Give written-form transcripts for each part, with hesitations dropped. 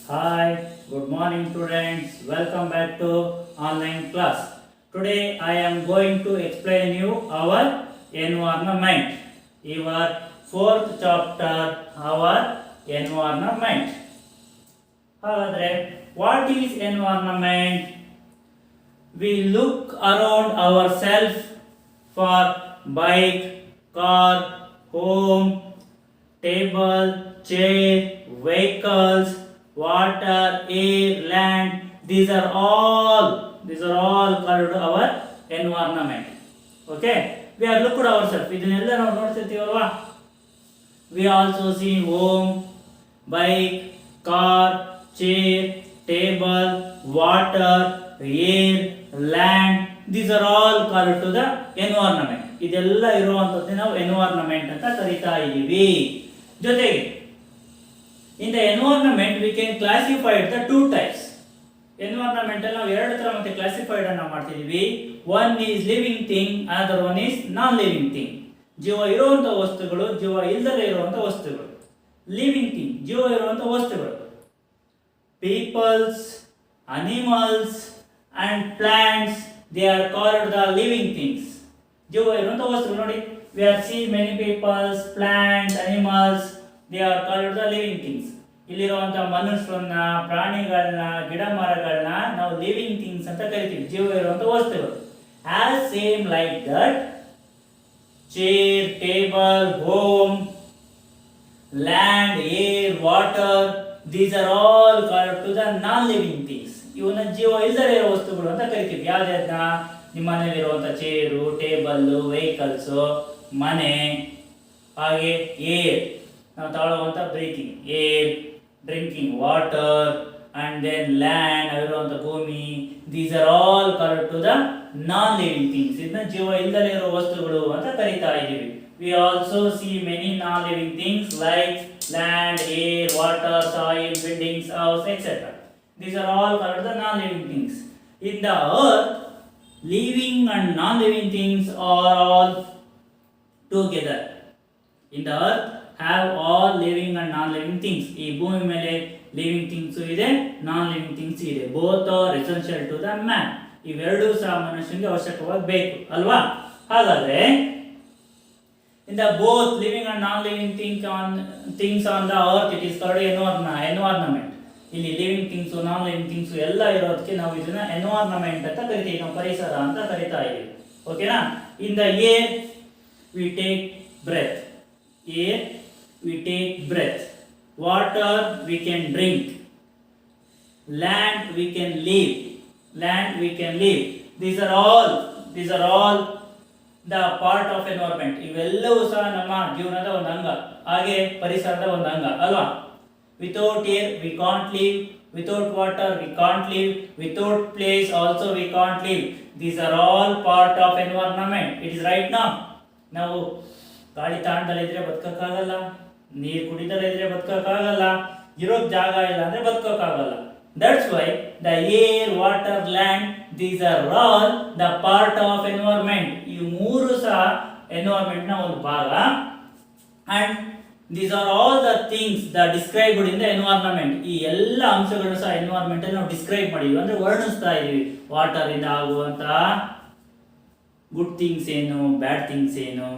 Hi, good morning students. Welcome back to online class. Today I am going to explain you our environment. Your fourth chapter, our environment. What is environment? We look around ourselves for bike, car, home, table, chair, vehicles, water, air, land. These are all called our environment. Okay? We are looked ourselves. ಇದನ್ನೆಲ್ಲ ನಾವು ನೋಡ್ತಿರ್ತೀವಲ್ವಾ? We also see home, bike, car, chair, table, water, air, land. These are all called to the environment. ಇದೆಲ್ಲ ಇರುವಂತದ್ದು ನಾವು environment ಅಂತ ಕರೀತಾ ಇದ್ದೀವಿ. ಜೊತೆಗೆ in the environment we can classify the two types. Environment ಅಲ್ಲಿ ನಾವು ಎರಡು ತರ ಮತ್ತೆ ಕ್ಲಾಸಿಫೈಡ್ ಅನ್ನು ಮಾಡ್ತಿದೀವಿ. One is living thing, other one is non living thing. ಜೀವ ಇರುವಂತ ವಸ್ತುಗಳು, ಜೀವ ಇಲ್ಲದೆ ಇರುವಂತ ವಸ್ತುಗಳು. Living thing, ಜೀವ ಇರುವಂತ ವಸ್ತುಗಳು. Peoples, animals and plants, they are called the living things. ಜೀವ ಇರುವಂತ ವಸ್ತುಗಳು ನೋಡಿ. We have seen many peoples, plants, animals, they are called the living things. ಇಲ್ಲಿರುವಂತ ಮನುಷ್ಯರನ್ನ, ಪ್ರಾಣಿಗಳನ್ನ, ಗಿಡ ಮರಗಳನ್ನ ನಾವು ಲಿವಿಂಗ್ ಥಿಂಗ್ಸ್ ಅಂತ ಕರಿತೀವಿ, ಜೀವ ಇರುವಂತ ವಸ್ತುಗಳು. As same like that, chair, table, home, land, air, water, these are all called to the non-living things. ಇವನ್ನ ಜೀವ ಇಲ್ಲದೆ ಇರೋ ವಸ್ತುಗಳು ಅಂತ ಕರಿತೀವಿ. ಯಾವ್ದನ್ನ? ನಿಮ್ಮ ಮನೆಯಲ್ಲಿರುವಂತ ಚೇರು, ಟೇಬಲ್ಲು, ವೆಹಿಕಲ್ಸು, ಮನೆ, ಹಾಗೆ ಏರ್, ನಾವು ತಗೊಳ್ಳುವಂಥ breathing air, drinking water, and then land, ಅವಿರುವಂಥ ಭೂಮಿ. These are all called to the non living things. ಇದನ್ನ ಜೀವ ಇಲ್ಲದೆ ಇರೋ ವಸ್ತುಗಳು ಅಂತ ಕರೀತಾ ಇದ್ದೀವಿ. We also see many non living things like land, air, water, soil, buildings, house, etcetera. These are all called the non-living things. In the earth, living and non-living things are all together. In the earth, have all living and non-living things. ಈ ಭೂಮಿ ಮೇಲೆ living things ಇದೆ, non living things ಇದೆ. Both are essential to the man. ಇವೆರಡೂ ಸಹ ಮನುಷ್ಯನಿಗೆ ಅವಶ್ಯಕವಾಗಿ ಬೇಕು ಅಲ್ವಾ? ಹಾಗಾದ್ರೆ in the both living and non-living things on the earth, it is called environment. ಇಲ್ಲಿ ಲಿವಿಂಗ್ ಥಿಂಗ್ಸ್, ನಾನ್ ಲಿವಿಂಗ್ ಥಿಂಗ್ಸ್ ಎಲ್ಲ ಇರೋದಕ್ಕೆ ನಾವು ಇದನ್ನ ಎನ್ವೈರನ್ಮೆಂಟ್ ಅಂತ ಕರಿತೀವಿ, ನಾವು ಪರಿಸರ ಅಂತ ಕರಿತಾ ಇದ್ದೀವಿ. ಓಕೆನಾ? In the air we take breath. Air we take breath. Water we can drink. Land we can live. These are all the part of environment. ಇವೆಲ್ಲವೂ ಸಹ ನಮ್ಮ ಜೀವನದ ಒಂದು ಅಂಗ, ಹಾಗೆ ಪರಿಸರದ ಒಂದು ಅಂಗ ಅಲ್ವಾ? Without air we can't live, without water we can't live, without place also we can't live. These are all part of environment. It is right now. ನಾವು ಗಾಳಿ ತಾಂಡದಲ್ಲ ಇದ್ರೆ ಬದುಕಕ್ಕಾಗಲ್ಲ, ನೀರು ಕುಡಿದಲ್ಲ ಇದ್ರೆ ಬದುಕಕ್ಕಾಗಲ್ಲ, ಇರೋಕ್ ಜಾಗ ಇಲ್ಲ ಅಂದ್ರೆ ಬದುಕಕ್ಕಾಗಲ್ಲ. That's why the air, water, land, these are all the part of environment. ಈ ಮೂರು ಸಹ environment ನ ಒಂದು ಭಾಗ. And these are all the things that described in the environment. ಈ ಎಲ್ಲ ಅಂಶಗಳನ್ನು ಸಹ ಎನ್ವೈರನ್ಮೆಂಟ್ ಅಲ್ಲಿ ನಾವು ಡಿಸ್ಕ್ರೈಬ್ ಮಾಡಿದ್ವಿ, ಅಂದ್ರೆ ವರ್ಣಿಸ್ತಾ ಇದೀವಿ. ವಾಟರ್ ಇಂದ ಆಗುವಂತ ಗುಡ್ ಥಿಂಗ್ಸ್ ಏನು, ಬ್ಯಾಡ್ ಥಿಂಗ್ಸ್ ಏನು,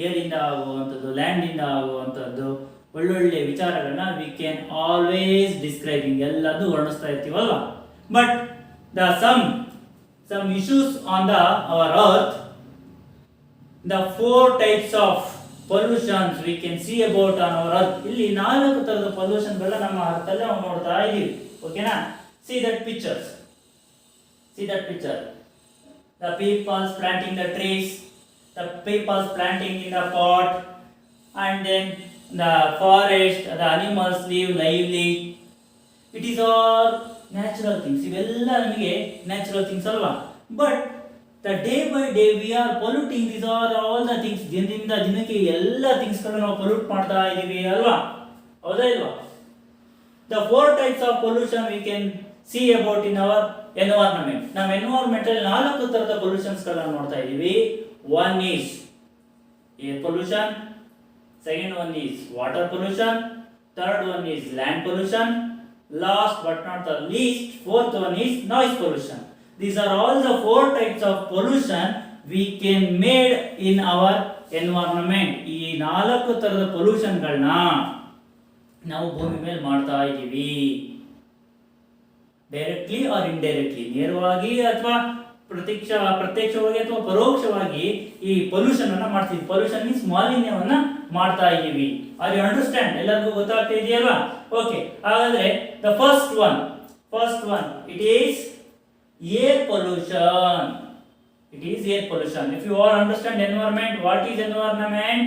ಏರ್ ಇಂದ ಆಗುವಂಥದ್ದು, ಲ್ಯಾಂಡ್ ಇಂದ ಆಗುವಂಥದ್ದು, ಒಳ್ಳೊಳ್ಳೆ ವಿಚಾರಗಳನ್ನ ವಿ ಕ್ಯಾನ್ ಆಲ್ವೇಸ್ ಡಿಸ್ಕ್ರೈಬಿಂಗ್, ಎಲ್ಲದೂ ವರ್ಣಿಸ್ತಾ ಇರ್ತೀವಲ್ವಾ? But the some issues on the our earth, the 4 types of pollutions we can see about on our earth. ಇಲ್ಲಿ 4 ತರದ ಪೊಲ್ಯೂಷನ್ ಗಳನ್ನ ನಮ್ಮ ಅರ್ಥ ಅಲ್ಲಿ ನಾವು ನೋಡ್ತಾ ಇದೀವಿ. ಓಕೆನಾ? see that picture. The people planting the trees, the people planting in the pot, and then the forest, the animals live lively. It is all natural things. ಇವೆಲ್ಲ ನಮಗೆ ನ್ಯಾಚುರಲ್ ಥಿಂಗ್ಸ್ ಅಲ್ವಾ? But the day by day we are polluting. These are all the things. ದಿನದಿಂದ ದಿನಕ್ಕೆ ಎಲ್ಲ things ಗಳನ್ನ ನಾವು pollute ಮಾಡ್ತಾ ಇದೀವಿ ಅಲ್ವಾ? ಹೌದಾ ಇಲ್ವಾ? The 4 types of pollution we can see about in our environment. ನಮ್ಮ ಎನ್ವೈರನ್ಮೆಂಟ್ ಅಲ್ಲಿ 4 ತರದ ಪೊಲ್ಯೂಷನ್ಸ್ ಗಳನ್ನ ನೋಡ್ತಾ ಇದೀವಿ. One is air pollution, second one is water pollution, third one is land pollution, last but not the least, fourth one is noise pollution. These are all the four types of pollution we can made in our environment. ಈ ನಾಲ್ಕು ತರದ ಪೊಲ್ಯೂಷನ್ಗಳನ್ನ ನಾವು ಭೂಮಿ ಮೇಲೆ ಮಾಡ್ತಾ ಇದ್ದೀವಿ, directly R indirectly, ನೇರವಾಗಿ ಅಥವಾ ಪ್ರತ್ಯಕ್ಷವಾಗಿ ಅಥವಾ ಪರೋಕ್ಷವಾಗಿ ಈ ಪೊಲ್ಯೂಷನ್ ಅನ್ನ ಮಾಡ್ತೀವಿ. ಪೊಲ್ಯೂಷನ್ ಮೀನ್ಸ್ ಮಾಲಿನ್ಯವನ್ನ ಮಾಡ್ತಾ ಇದ್ದೀವಿ. Are you understand? ಎಲ್ಲರಿಗೂ ಗೊತ್ತಾಗ್ತಾ ಇದೆಯಲ್ವಾ? ಓಕೆ, ಹಾಗಾದ್ರೆ the first one it is air pollution. It is air pollution. If you all understand environment, what is environment?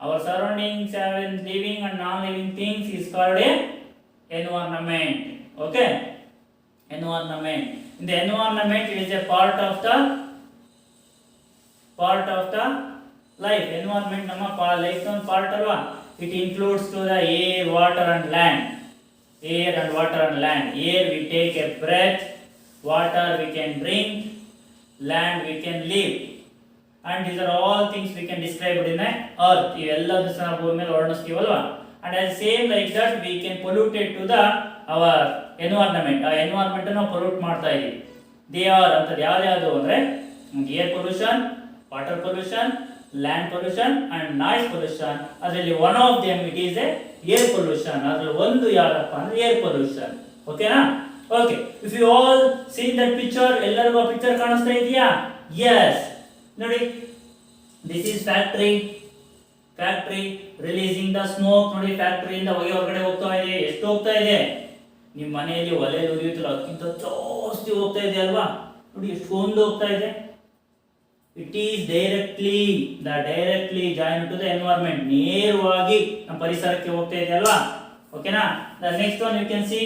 Our surroundings, living and non-living things is called a environment. Okay? Environment. In the environment, it is a part of the life. Environment nama life one part alwa. It includes to the air, water and land. Air and water and land. Air we take a breath, water we can drink, land we can live, and these are all things we can describe in the earth. ಇವೆಲ್ಲದೂ ಸಹ ಭೂಮಿ ಮೇಲೆ ವರ್ಣಿಸ್ತೀವಲ್ವಾ? and as same like that we can pollute it to the our environment. ಆ environment ನಾವು pollute ಮಾಡ್ತಾ ಇದೀವಿ. They are ಅಂತ ಯಾವ್ಯಾವುದು ಅಂದ್ರೆ air pollution, water pollution, land pollution and noise pollution. ಅದರಲ್ಲಿ one of them it is a air pollution. ಅದರಲ್ಲಿ ಒಂದು ಯಾರಪ್ಪ ಅಂದ್ರೆ ಏರ್ ಪೊಲ್ಯೂಷನ್. ಓಕೆನಾ? Okay, if you all seen that picture, ಎಲ್ಲರಿಗೂ ಆ ಪಿಕ್ಚರ್ ಕಾಣಿಸ್ತಾ ಇದೆಯಾ? ಎಸ್, ನೋಡಿ, this is factory releasing the smoke. ನೋಡಿ, ಫ್ಯಾಕ್ಟರಿಯಿಂದ ಹೊಗೆ ಹೊರಗಡೆ ಹೋಗ್ತಾ ಇದೆ. ಎಷ್ಟು ಹೋಗ್ತಾ ಇದೆ? ನಿಮ್ಮ ಮನೆಯಲ್ಲಿ ಒಲೆ ಉರಿಯುತ್ತಲ್ಲ ಅದಕ್ಕಿಂತ ಜಾಸ್ತಿ ಹೋಗ್ತಾ ಇದೆ ಅಲ್ವಾ? ನೋಡಿ ಎಷ್ಟೊಂದು ಹೋಗ್ತಾ ಇದೆ. It is directly join to the environment. ನೇರವಾಗಿ ನಮ್ಮ ಪರಿಸರಕ್ಕೆ ಹೋಗ್ತಾ ಇದೆ ಅಲ್ವಾ? ಓಕೆನಾ? The next one you can see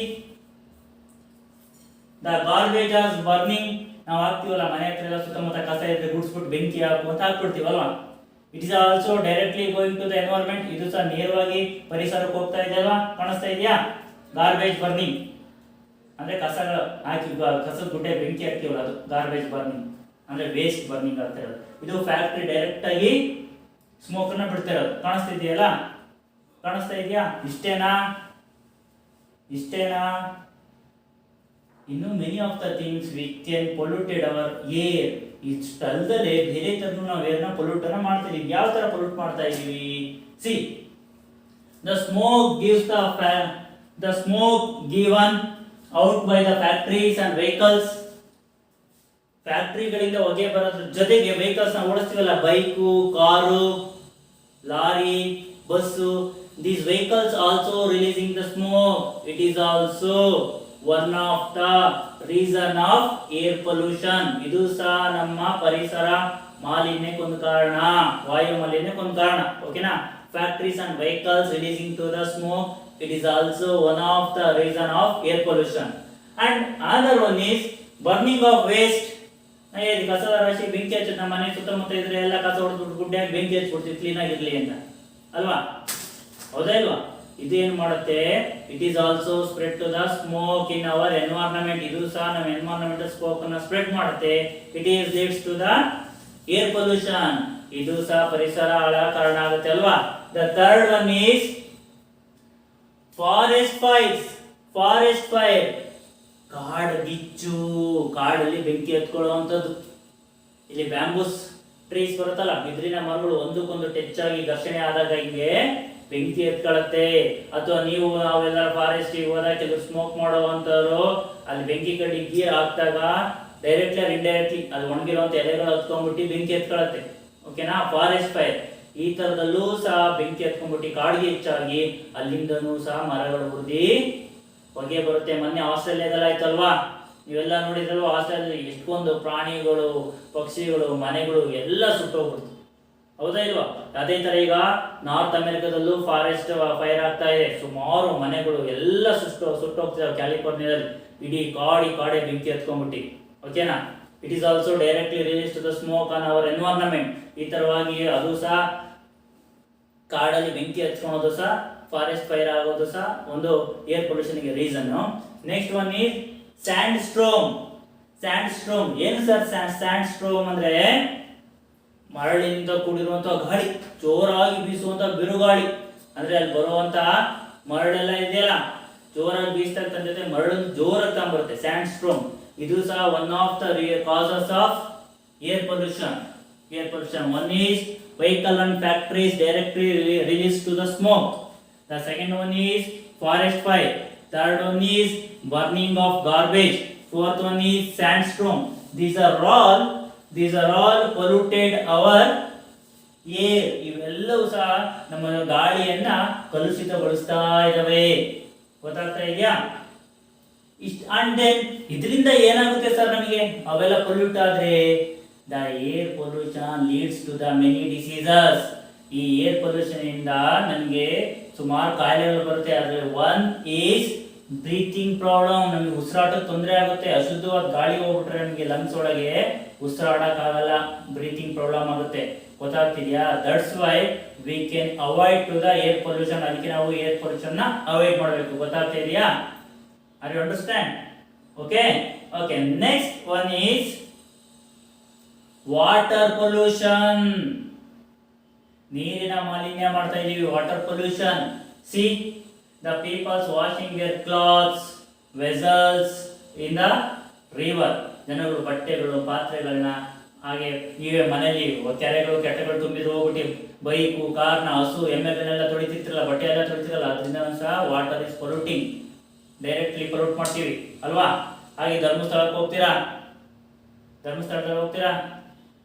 the garbage as burning. ನಾವು ಹಾಕ್ತೀವಲ್ಲ ಮನೆ ಹತ್ರ ಎಲ್ಲ ಸುತ್ತಮುತ್ತ ಕಸ ಇದ್ರೆ ಗುಡ್ಸ್ಬಿಟ್ಟು ಬೆಂಕಿ ಹಾಕುವಂತ ಹಾಕ್ಬಿಡ್ತೀವಲ್ವಾ? It is also directly going to the environment. ಇದು ಸಹ ನೇರವಾಗಿ ಪರಿಸರಕ್ಕೆ ಹೋಗ್ತಾ ಇದೆ ಅಲ್ವಾ? ಕಾಣಿಸ್ತಾ ಇದೆಯಾ? ಗಾರ್ಬೇಜ್ ಬರ್ನಿಂಗ್ ಅಂದ್ರೆ ಕಸಗಳು ಹಾಕಿ ಕಸದ ಗುಡ್ಡೆ ಬೆಂಕಿ ಹಾಕ್ತೀವಲ್ಲ ಅದು ಗಾರ್ಬೇಜ್ ಬರ್ನಿಂಗ್ ಅಂದ್ರೆ ವೇಸ್ಟ್ ಬರ್ನಿಂಗ್ ಆಗ್ತಾ ಇರೋದು. ಇದು ಫ್ಯಾಕ್ಟ್ರಿ ಡೈರೆಕ್ಟ್ ಆಗಿ ಸ್ಮೋಕ್ ಅನ್ನ ಬಿಡ್ತಾ ಇರೋದು. ಕಾಣಿಸ್ತಾ ಇದೆಯಾ? ಇಷ್ಟೇನಾ? ಇನ್ನು many of the things which can polluted our air. ಇಷ್ಟಲ್ದಲೇ ಬೇರೆ ತರನು ನಾವು ಏರ್ನ ಪೊಲ್ಯೂಟ್ ಅನ್ನ ಮಾಡ್ತಿದೀವಿ. ಯಾವ ತರ ಪೊಲ್ಯೂಟ್ ಮಾಡ್ತಾ ಇದೀವಿ? See, the smoke gives the smoke given out by the factories and vehicles. ಫ್ಯಾಕ್ಟರಿಗಳಿಂದ ಹೊಗೆ ಬರೋದ್ರ ಜೊತೆಗೆ ವೆಹಿಕಲ್ಸ್ ನ ಓಡಿಸ್ತೀವಲ್ಲ, bike, car, lorry, bus. These vehicles also releasing the smoke. It is also one of the reason of air pollution. ಇದು ಸಹ ನಮ್ಮ ಪರಿಸರ ಮಾಲಿನ್ಯಕ್ಕೊಂದು ಕಾರಣ, ವಾಯು ಮಾಲಿನ್ಯಕ್ಕೊಂದು ಕಾರಣ. ಓಕೆನಾ? Factories and vehicles releasing to the smoke, it is also one of the reason of air pollution. And another one is burning of waste. ಇದು ಕಸದ ರಾಶಿ ಬೆಂಕಿ ಹಚ್ಚಿ ನಮ್ಮ ಮನೆ ಸುತ್ತಮುತ್ತ ಇದ್ರೆ ಎಲ್ಲ ಕಸ ಹೊಡೆದ್ಬಿಟ್ಟು ಗುಡ್ಡೆಯಾಗಿ ಬೆಂಕಿ ಹಚ್ಬಿಡ್ತೀವಿ ಕ್ಲೀನ್ ಆಗಿರ್ಲಿ ಅಂತ ಅಲ್ವಾ? ಹೌದಾ ಇಲ್ವಾ? ಇದು ಏನ್ ಮಾಡುತ್ತೆ? It is also spread to the smoke in our environment. ಇದು ಸಹ ನಮ್ಮ ಎನ್ವೈರನ್ಮೆಂಟ್ ಸ್ಮೋಕ್ ಅನ್ನ ಸ್ಪ್ರೆಡ್ ಮಾಡುತ್ತೆ. It is leads to the air pollution. ಇದು ಸಹ ಪರಿಸರ ಹಾಳ ಕಾರಣ ಆಗುತ್ತೆ ಅಲ್ವಾ? The third one is forest fire. ಕಾಡಗಿಚ್ಚು, ಕಾಡಲ್ಲಿ ಬೆಂಕಿ ಹತ್ಕೊಳ್ಳುವಂಥದ್ದು. ಇಲ್ಲಿ ಬ್ಯಾಂಬೂಸ್ ಟ್ರೀಸ್ ಬರುತ್ತಲ್ಲ, ಬಿದಿರಿನ ಮರಗಳು ಒಂದಕ್ಕೊಂದು ಟಚ್ ಆಗಿ ಘರ್ಷಣೆ ಆದಾಗ ಹಿಂಗೆ ಬೆಂಕಿ ಎತ್ಕೊಳ್ಳುತ್ತೆ. ಅಥವಾ ನೀವು ನಾವೆಲ್ಲ ಫಾರೆಸ್ಟಿಗೆ ಹೋದಾಗ ಕೆಲವು ಸ್ಮೋಕ್ ಮಾಡುವಂತವ್ರು ಅಲ್ಲಿ ಬೆಂಕಿ ಕಡ್ಡಿ ಗೀರ್ ಹಾಕಿದಾಗ ಡೈರೆಕ್ಟ್ಲಿ ಆರ್ ಇಂಡೈರೆಕ್ಟ್ಲಿ ಅದು ಒಣಗಿರುವಂತ ಎಲೆಗಳು ಹತ್ಕೊಂಡ್ಬಿಟ್ಟು ಬೆಂಕಿ ಎತ್ಕೊಳ್ಳುತ್ತೆ. ಓಕೆನಾ? ಫಾರೆಸ್ಟ್ ಫೈರ್ ಈ ತರದಲ್ಲೂ ಸಹ ಬೆಂಕಿ ಹತ್ಕೊಂಡ್ಬಿಟ್ಟು ಕಾಡಿಗೆ ಹೆಚ್ಚಾಗಿ ಅಲ್ಲಿಂದನೂ ಸಹ ಮರಗಳು ಉರಿದಿ ಹೊಗೆ ಬರುತ್ತೆ. ಮೊನ್ನೆ ಆಸ್ಟ್ರೇಲಿಯಾದಲ್ಲಿ ಆಯ್ತಲ್ವಾ? ನೀವೆಲ್ಲ ನೋಡಿದ್ರಲ್ವಾ? ಆಸ್ಟ್ರೇಲಿಯಾದಲ್ಲಿ ಎಷ್ಟೊಂದು ಪ್ರಾಣಿಗಳು, ಪಕ್ಷಿಗಳು, ಮನೆಗಳು ಎಲ್ಲ ಸುಟ್ಟೋಗ್ಬಿಡ್ತು. ಹೌದಾ ಇಲ್ವಾ? ಅದೇ ತರ ಈಗ ನಾರ್ತ್ ಅಮೆರಿಕಾದಲ್ಲೂ ಫಾರೆಸ್ಟ್ ಫೈರ್ ಆಗ್ತಾ ಇದೆ. ಸುಮಾರು ಮನೆಗಳು ಎಲ್ಲ ಸುಟ್ಟೋಗ್ತಿದಾವೆ. ಕ್ಯಾಲಿಫೋರ್ನಿಯಾದಲ್ಲಿ ಇಡೀ ಕಾಡೆ ಬೆಂಕಿ ಹತ್ಕೊಂಡ್ಬಿಟ್ಟು. ಓಕೆನಾ? It is also directly release to the smoke on our environment. ಈ ತರವಾಗಿ ಅದು ಸಹ ಕಾಡಲ್ಲಿ ಬೆಂಕಿ ಹಚ್ಕೊಳ್ಳೋದು ಸಹ, ಫಾರೆಸ್ಟ್ ಫೈರ್ ಆಗೋದು ಸಹ ಒಂದು ಏರ್ ಪೊಲ್ಯೂಷನ್ಗೆ reason. Next one is sand storm. ಏನು ಸರ್ ಸ್ಯಾಂಡ್ ಸ್ಟ್ರೋಮ್ ಅಂದ್ರೆ? ಮರಳಿನಿಂದ ಕೂಡಿರುವಂತಹ ಗಾಳಿ, ಜೋರಾಗಿ ಬೀಸುವಂತಹ ಬಿರುಗಾಳಿ. ಅಂದ್ರೆ ಅಲ್ಲಿ ಬರುವಂತಹ ಮರಳೆಲ್ಲ ಇದೆಯಲ್ಲ, ಜೋರಾಗಿ ಬೀಸ್ತಾ ತನ್ನ ಜೊತೆ ಮರಳು ಜೋರಾಗಿ ತಗೊಂಡ್ಬರುತ್ತೆ, ಸ್ಯಾಂಡ್ ಸ್ಟ್ರೋಮ್. ಇದು ಸಹ one of the causes of air pollution. One is vehicle and factories directly release to the smoke. The second one is forest fire. Third one is burning of garbage. Fourth one is sandstorm. These are all polluted our air. ಇವೆಲ್ಲವೂ ಸಹ ನಮ್ಮ ಗಾಳಿಯನ್ನ ಕಲುಷಿತಗೊಳಿಸ್ತಾ ಇದಾವೆ. ಗೊತ್ತಾಗ್ತಾ ಇದೆಯಾ? And then ಇದರಿಂದ ಏನಾಗುತ್ತೆ sir ನಮಗೆ ಅವೆಲ್ಲ ಪೊಲ್ಯೂಟ್ ಆದ್ರೆ? The air pollution leads to the many diseases. ಈ ಏರ್ ಪೊಲ್ಯೂಷನ್ ಇಂದ ನಮಗೆ ಸುಮಾರು ಕಾಯಿಲೆಗಳು ಬರುತ್ತೆ. ಅದರಲ್ಲಿ ಒನ್ ಈಸ್ ಬ್ರೀತಿಂಗ್ ಪ್ರಾಬ್ಲಮ್. ನಮಗೆ ಉಸಿರಾಟಕ್ಕೆ ತೊಂದರೆ ಆಗುತ್ತೆ. ಅಶುದ್ಧವಾದ ಗಾಳಿ ಹೋಗ್ಬಿಟ್ರೆ ನಮಗೆ ಲಂಗ್ಸ್ ಒಳಗೆ ಉಸಿರಾಡಕ್ಕಾಗಲ್ಲ, ಬ್ರೀತಿಂಗ್ ಪ್ರಾಬ್ಲಮ್ ಆಗುತ್ತೆ. ಗೊತ್ತಾಗ್ತಿದ್ಯಾ? That's why we can avoid to the air pollution. ಅದಕ್ಕೆ ನಾವು ಏರ್ ಪೊಲ್ಯೂಷನ್ ನ ಅವಾಯ್ಡ್ ಮಾಡಬೇಕು. ಗೊತ್ತಾಗ್ತಾ ಇದೆಯಾ? Are you understand? Okay next one is water pollution. ನೀರಿನ ಮಾಲಿನ್ಯ ಮಾಡ್ತಾ ಇದೀವಿ. Water pollution. See the peoples washing their clothes, vessels in the river. ಜನಗಳು ಬಟ್ಟೆಗಳು, ಪಾತ್ರೆಗಳನ್ನ, ಹಾಗೆ ನೀವೇ ಮನೆಯಲ್ಲಿ ಕೆರೆಗಳು ಕೆಟ್ಟಗಳು ತುಂಬಿದ್ರು ಹೋಗ್ಬಿಟ್ಟು ಬೈಕು, ಕಾರ್ನ, ಹಸು, ಎಮ್ಮೆಗಳನ್ನೆಲ್ಲ ತೊಳಿತಿರ್ತಿರಲ್ಲ, ಬಟ್ಟೆ ಎಲ್ಲ ತೊಳಿತಿರಲ್ಲ, ಅದರಿಂದ ಸಹ water is polluting. Directly pollute ಮಾಡ್ತೀವಿ ಅಲ್ವಾ? ಹಾಗೆ ಧರ್ಮಸ್ಥಳಕ್ಕೆ ಹೋಗ್ತೀರಾ,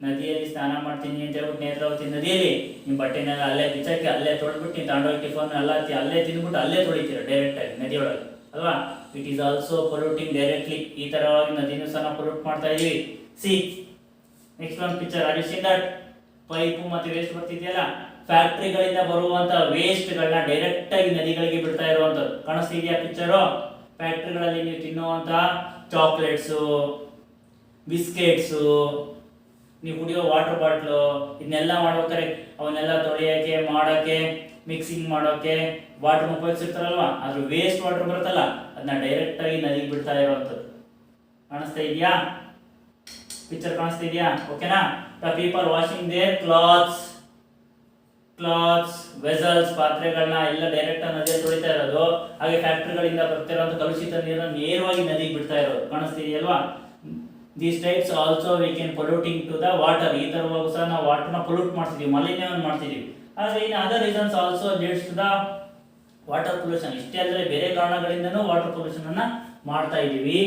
ನದಿಯಲ್ಲಿ ಸ್ನಾನ ಮಾಡ್ತೀನಿ ಅಂತ ಹೇಳ್ಬಿಟ್ಟು ನೇತ್ರಾವತಿ ನದಿಯಲ್ಲಿ ನಿಮ್ಮ ಬಟ್ಟೆನೆಲ್ಲ ಅಲ್ಲೇ ಬಿಚ್ಚಾಕಿ ಅಲ್ಲೇ ತೊಳೆದ್ಬಿಟ್ಟು ನೀವು ತಗೊಂಡೋಗಿ ಟಿಫನ್ ಎಲ್ಲ ಅಲ್ಲೇ ತಿಂದ್ಬಿಟ್ಟು ಅಲ್ಲೇ ತೊಳಿತೀರ ಡೈರೆಕ್ಟ್ ಆಗಿ ನದಿಯೊಳಗೆ ಅಲ್ವಾ? It is also polluting directly. ಈ ತರವಾಗಿ ನದಿನೂ ಸಹ ಪೊಲ್ಯೂಟ್ ಮಾಡ್ತಾ ಇದೀವಿ. ಸಿ ನೆಕ್ಸ್ಟ್ ಒಂದು picture. Are you seen that? Pipe ಮತ್ತೆ ವೇಸ್ಟ್ ಬರ್ತಿದೆಯಲ್ಲ, ಫ್ಯಾಕ್ಟ್ರಿಗಳಿಂದ ಬರುವಂತ ವೇಸ್ಟ್ ಗಳನ್ನ ಡೈರೆಕ್ಟ್ ಆಗಿ ನದಿಗಳಿಗೆ ಬಿಡ್ತಾ ಇರುವಂತದ್ದು ಕಾಣಿಸ್ತಿದೆಯಾ ಪಿಕ್ಚರು? ಫ್ಯಾಕ್ಟ್ರಿಗಳಲ್ಲಿ ನೀವು ತಿನ್ನುವಂತ ಚಾಕ್ಲೇಟ್ಸು, ಬಿಸ್ಕೆಟ್ಸು, ನೀವು ಕುಡಿಯೋ ವಾಟರ್ ಬಾಟ್ಲು, ಇದನ್ನೆಲ್ಲ ಮಾಡ್ಬೇಕಾರೆ ಅವನ್ನೆಲ್ಲ ತೊಳೆಯೋಕೆ, ಮಾಡೋಕ್ಕೆ, ಮಿಕ್ಸಿಂಗ್ ಮಾಡೋಕೆ ವಾಟರ್ ಉಪಯೋಗಿಸಿರ್ತಾರಲ್ವಾ, ಅದ್ರ ವೇಸ್ಟ್ ವಾಟರ್ ಬರುತ್ತಲ್ಲ, ಅದನ್ನ ಡೈರೆಕ್ಟ್ ಆಗಿ ನದಿಗೆ ಬಿಡ್ತಾ ಇರುವಂಥದ್ದು. ಕಾಣಿಸ್ತಾ ಇದೆಯಾ? ಪಿಕ್ಚರ್ ಕಾಣಿಸ್ತಾ ಇದೆಯಾ? ಓಕೆನಾ? The people washing their clothes, vessels, ಪಾತ್ರೆಗಳನ್ನ ಎಲ್ಲ ಡೈರೆಕ್ಟ್ ಆಗಿ ನದಿಯಲ್ಲಿ ತೊಳಿತಾ ಇರೋದು. ಹಾಗೆ ಫ್ಯಾಕ್ಟ್ರಿಗಳಿಂದ ಬರ್ತಿರೋಂಥ ಕಲುಷಿತ ನೀರನ್ನು ನೇರವಾಗಿ ನದಿಗೆ ಬಿಡ್ತಾ ಇರೋದು. ಕಾಣಿಸ್ತಿದೆಯಲ್ವಾ? These types also we can polluting to the water. ಈ ತರವಾಗೂ ಸಹ ನಾವು ವಾಟರ್ನ ಪೊಲ್ಯೂಟ್ ಮಾಡ್ತಿದೀವಿ, ಮಾಲಿನ್ಯವನ್ನು ಮಾಡ್ತಿದೀವಿ. ಆದರೆ in other reasons also leads to the water pollution. ಇಷ್ಟೇ ಅಲ್ಲದೆ ಬೇರೆ ಕಾರಣಗಳಿಂದನೂ ವಾಟರ್ ಪೊಲ್ಯೂಷನ್ ಅನ್ನ ಮಾಡ್ತಾ ಇದೀವಿ.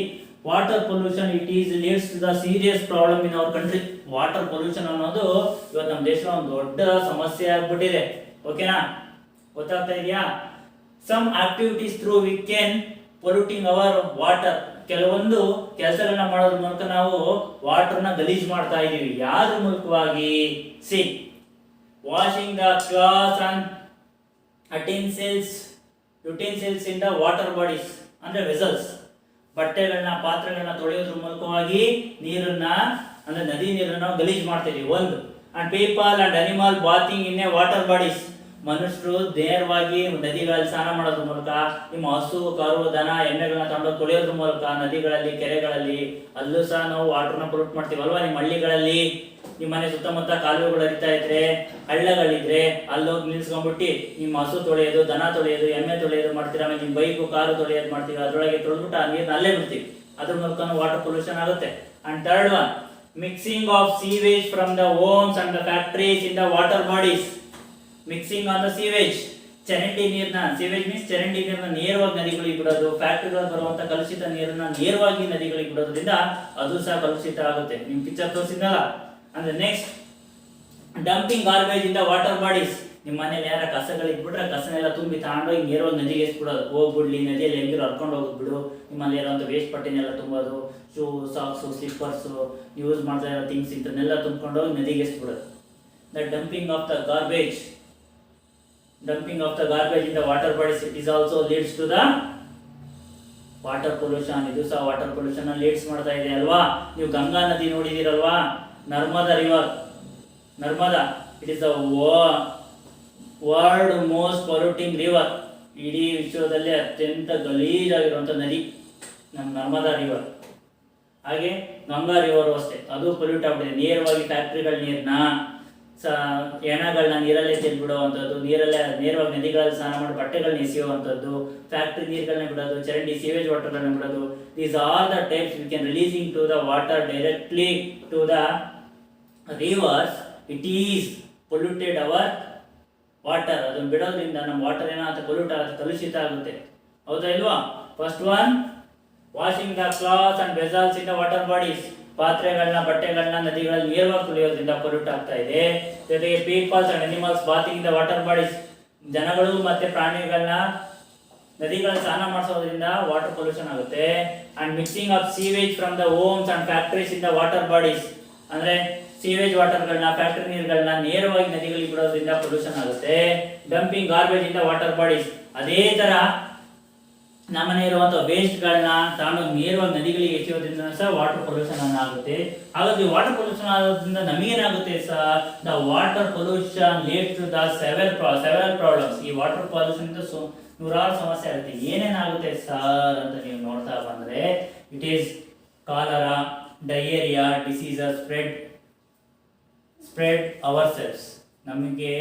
Water pollution it is leads to the serious problem in our country. Water pollution ಅನ್ನೋದು ಇವತ್ತು ನಮ್ಮ ದೇಶದ ಒಂದು ದೊಡ್ಡ ಸಮಸ್ಯೆ ಆಗ್ಬಿಟ್ಟಿದೆ. ಓಕೆನಾ? ಗೊತ್ತಾಗ್ತಾ ಇದೆಯಾ? Some activities through we can polluting our water. ಕೆಲವೊಂದು ಕೆಲಸಗಳನ್ನ ಮಾಡೋದ್ರ ಮೂಲಕ ನಾವು ವಾಟರ್ನ ಗಲೀಜ್ ಮಾಡ್ತಾ ಇದೀವಿ. ಯಾರ ಮೂಲಕವಾಗಿ? C washing the clothes and utensils in the water bodies ಅಂದ್ರೆ ವೆಸಲ್ಸ್. ಬಟ್ಟೆಗಳನ್ನ, ಪಾತ್ರೆಗಳನ್ನ ತೊಳೆಯೋದ್ರ ಮೂಲಕವಾಗಿ ನೀರನ್ನ ಅಂದ್ರೆ ನದಿ ನೀರನ್ನ ನಾವು ಗಲೀಜ್ ಮಾಡ್ತಾ ಇದೀವಿ. ಒಂದು. And people and animal bathing in a water bodies. ಮನುಷ್ಯರು ನೇರವಾಗಿ ನದಿಗಳಲ್ಲಿ ಸ್ನಾನ ಮಾಡೋದ್ರ ಮೂಲಕ, ನಿಮ್ಮ ಹಸು, ಕರು, ದನ, ಎಮ್ಮೆಗಳನ್ನ ತಗೊಂಡೋಗಿ ತೊಳೆಯೋದ್ರ ಮೂಲಕ ನದಿಗಳಲ್ಲಿ, ಕೆರೆಗಳಲ್ಲಿ ಅಲ್ಲೂ ಸಹ ನಾವು ವಾಟರ್ನ ಪೊಲ್ಯೂಟ್ ಮಾಡ್ತೀವಿ ಅಲ್ವಾ? ನಿಮ್ಮ ಹಳ್ಳಿಗಳಲ್ಲಿ, ನಿಮ್ಮ ಮನೆ ಸುತ್ತಮುತ್ತ ಕಾಲುವೆಗಳು ಹರಿತಾ ಇದ್ರೆ, ಹಳ್ಳಗಳಿದ್ರೆ ಅಲ್ಲೋಗಿ ನಿಲ್ಸ್ಕೊಂಡ್ಬಿಟ್ಟು ನಿಮ್ಮ ಹಸು ತೊಳೆಯೋದು, ದನ ತೊಳೆಯೋದು, ಎಮ್ಮೆ ತೊಳೆಯೋದು ಮಾಡ್ತೀರಾ. ಆಮೇಲೆ ನಿಮ್ಮ ಬೈಕು, ಕಾರು ತೊಳೆಯೋದು ಮಾಡ್ತೀವಿ. ಅದರೊಳಗೆ ತೊಳೆದ್ಬಿಟ್ಟು ಆ ನೀರನ್ನ ಅಲ್ಲೇ ಬಿಡ್ತೀವಿ. ಅದ್ರ ಮೂಲಕ ವಾಟರ್ ಪೊಲ್ಯೂಷನ್ ಆಗುತ್ತೆ. And third one, mixing of sewage from the homes and the factories in the water bodies. Mixing on the sewage. ಚರಂಡಿ ನೀರನ್ನ, ಸೀವೇಜ್ ಮೀನ್ಸ್ ಚರಂಡಿ ನೀರನ್ನ ನೇರವಾಗಿ ನದಿಗಳಿಗೆ ಬಿಡೋದು. ಫ್ಯಾಕ್ಟರಿಗಳಲ್ಲಿ ಬರುವಂತ ಕಲುಷಿತ ನೀರನ್ನ ನೇರವಾಗಿ ನದಿಗಳಿಗೆ ಬಿಡೋದ್ರಿಂದ ಅದು ಸಹ ಕಲುಷಿತ ಆಗುತ್ತೆ. ನಿಮ್ ಪಿಕ್ಚರ್ ತೋರಿಸಿದ್ನಲ್ಲ. ಅಂದ್ರೆ next, dumping garbage in the water bodies. ನಿಮ್ಮ ಮನೇಲಿ ಯಾರ ಕಸಗಳು ಇಟ್ಬಿಟ್ರೆ ಕಸನೆಲ್ಲ ತುಂಬಿ ತಗೊಂಡೋಗಿ ನೇರವಾಗಿ ನದಿಗೆ ಎಸ್ಬಿಡೋದು. ಹೋಗ್ಬಿಡ್ಲಿ ನದಿಯಲ್ಲಿ ಹೆಂಗಿರೋ ಹರ್ಕೊಂಡು ಹೋಗೋದು ಬಿಡು. ನಿಮ್ಮಲ್ಲಿ ಇರೋಂಥ ವೇಸ್ಟ್ ಬಟ್ಟೆನೆಲ್ಲ ತುಂಬೋದು, ಶೂ, ಸಾಕ್ಸು, ಸ್ಲಿಪ್ಪರ್ಸು, ಯೂಸ್ ಮಾಡ್ತಾ ಇರೋ ಥಿಂಗ್ಸ್ ಇಂಥನ್ನೆಲ್ಲ ತುಂಬ್ಕೊಂಡೋಗಿ ನದಿಗೆ ಎಸ್ಬಿಡೋದು. The dumping of the garbage in the water bodies, it is also leads to the water pollution. ಇದು ಸಹ ವಾಟರ್ ಪೊಲ್ಯೂಷನ್ ಲೀಡ್ಸ್ ಮಾಡ್ತಾ ಇದೆ ಅಲ್ವಾ? ನೀವು ಗಂಗಾ ನದಿ ನೋಡಿದಿರಲ್ವಾ? Narmada river, it is the world most polluting river. ಇಡೀ ವಿಶ್ವದಲ್ಲಿ ಅತ್ಯಂತ ಗಲೀಜಾಗಿರುವಂಥ ನದಿ ನಮ್ಮ ನರ್ಮದಾ ರಿವರ್. ಹಾಗೆ ಗಂಗಾ ರಿವರ್ ಅಷ್ಟೇ, ಅದು ಪೊಲ್ಯೂಟ್ ಆಗ್ಬಿಟ್ಟಿದೆ. ನೇರವಾಗಿ ಫ್ಯಾಕ್ಟ್ರಿಗಳ ನೀರನ್ನ, ಹೆಣಗಳನ್ನ ನೀರಲ್ಲೇ ಚೆಲ್ಬಿಡುವಂಥದ್ದು, ನೀರಲ್ಲೇ ನೇರವಾಗಿ ನದಿಗಳಲ್ಲಿ ಸ್ನಾನ ಮಾಡಿ ಬಟ್ಟೆಗಳನ್ನ ಎಸೆಯುವಂಥದ್ದು, ಫ್ಯಾಕ್ಟ್ರಿ ನೀರುಗಳನ್ನ ಬಿಡೋದು, ಚರಂಡಿ ಸೀವೇಜ್ ವಾಟರ್ಗಳನ್ನ ಬಿಡೋದು. These are the types we can releasing to the water directly to the rivers. It is polluted our water. ಅದನ್ನು ಬಿಡೋದ್ರಿಂದ ನಮ್ಮ ವಾಟರ್ ಏನಾಗುತ್ತೆ, ಪೊಲ್ಯೂಟ್ ಆಗುತ್ತೆ, ಕಲುಷಿತ ಆಗುತ್ತೆ. ಹೌದಾ ಇಲ್ವಾ? First one, washing the clothes and vessels in the water bodies. ಪಾತ್ರೆಗಳನ್ನ ಬಟ್ಟೆಗಳನ್ನ ನದಿಗಳಲ್ಲಿ ನೇರವಾಗಿ ತುಳಿಯೋದ್ರಿಂದ ಪೊಲ್ಯೂಟ್ ಆಗ್ತಾ ಇದೆ. ಜೊತೆಗೆ peoples and animals bathing the water bodies. ಜನಗಳು ಮತ್ತೆ ಪ್ರಾಣಿಗಳನ್ನ ನದಿಗಳಲ್ಲಿ ಸ್ನಾನ ಮಾಡಿಸೋದ್ರಿಂದ ವಾಟರ್ ಪೊಲ್ಯೂಷನ್ ಆಗುತ್ತೆ. And mixing of sewage from the homes and factories in the water bodies. ಅಂದ್ರೆ ಸೀವೇಜ್ ವಾಟರ್ಗಳನ್ನ, ಫ್ಯಾಕ್ಟರಿ ನೀರುಗಳನ್ನ ನೇರವಾಗಿ ನದಿಗಳಿಗೆ ಬಿಡೋದ್ರಿಂದ ಪೊಲ್ಯೂಷನ್ ಆಗುತ್ತೆ. Dumping garbage in the water bodies. ಅದೇ ತರ ನಮ್ಮನೆ ಇರುವಂತ ವೇಸ್ಟ್ ಗಳನ್ನ ತಾನು ನೇರವಾಗಿ ನದಿಗಳಿಗೆ ಎಸೆಯೋದ್ರಿಂದ ಸಹ ವಾಟರ್ ಪೊಲ್ಯೂಷನ್ ಅನ್ನ ಆಗುತ್ತೆ. ಹಾಗಾಗಿ ವಾಟರ್ ಪೊಲ್ಯೂಷನ್ ಆಗೋದ್ರಿಂದ ನಮಗೇನಾಗುತ್ತೆ sir, the water pollution lead to the several problems. ಈ ವಾಟರ್ ಪೊಲ್ಯೂಷನ್ ಇಂದ ನೂರಾರು ಸಮಸ್ಯೆ ಆಗುತ್ತೆ. ಏನೇನಾಗುತ್ತೆ ಸರ್ ಅಂತ ನೀವು ನೋಡ್ತಾ ಬಂದ್ರೆ, it is cholera, diarrhoea, diseases spread our cells. ನಮಗೆ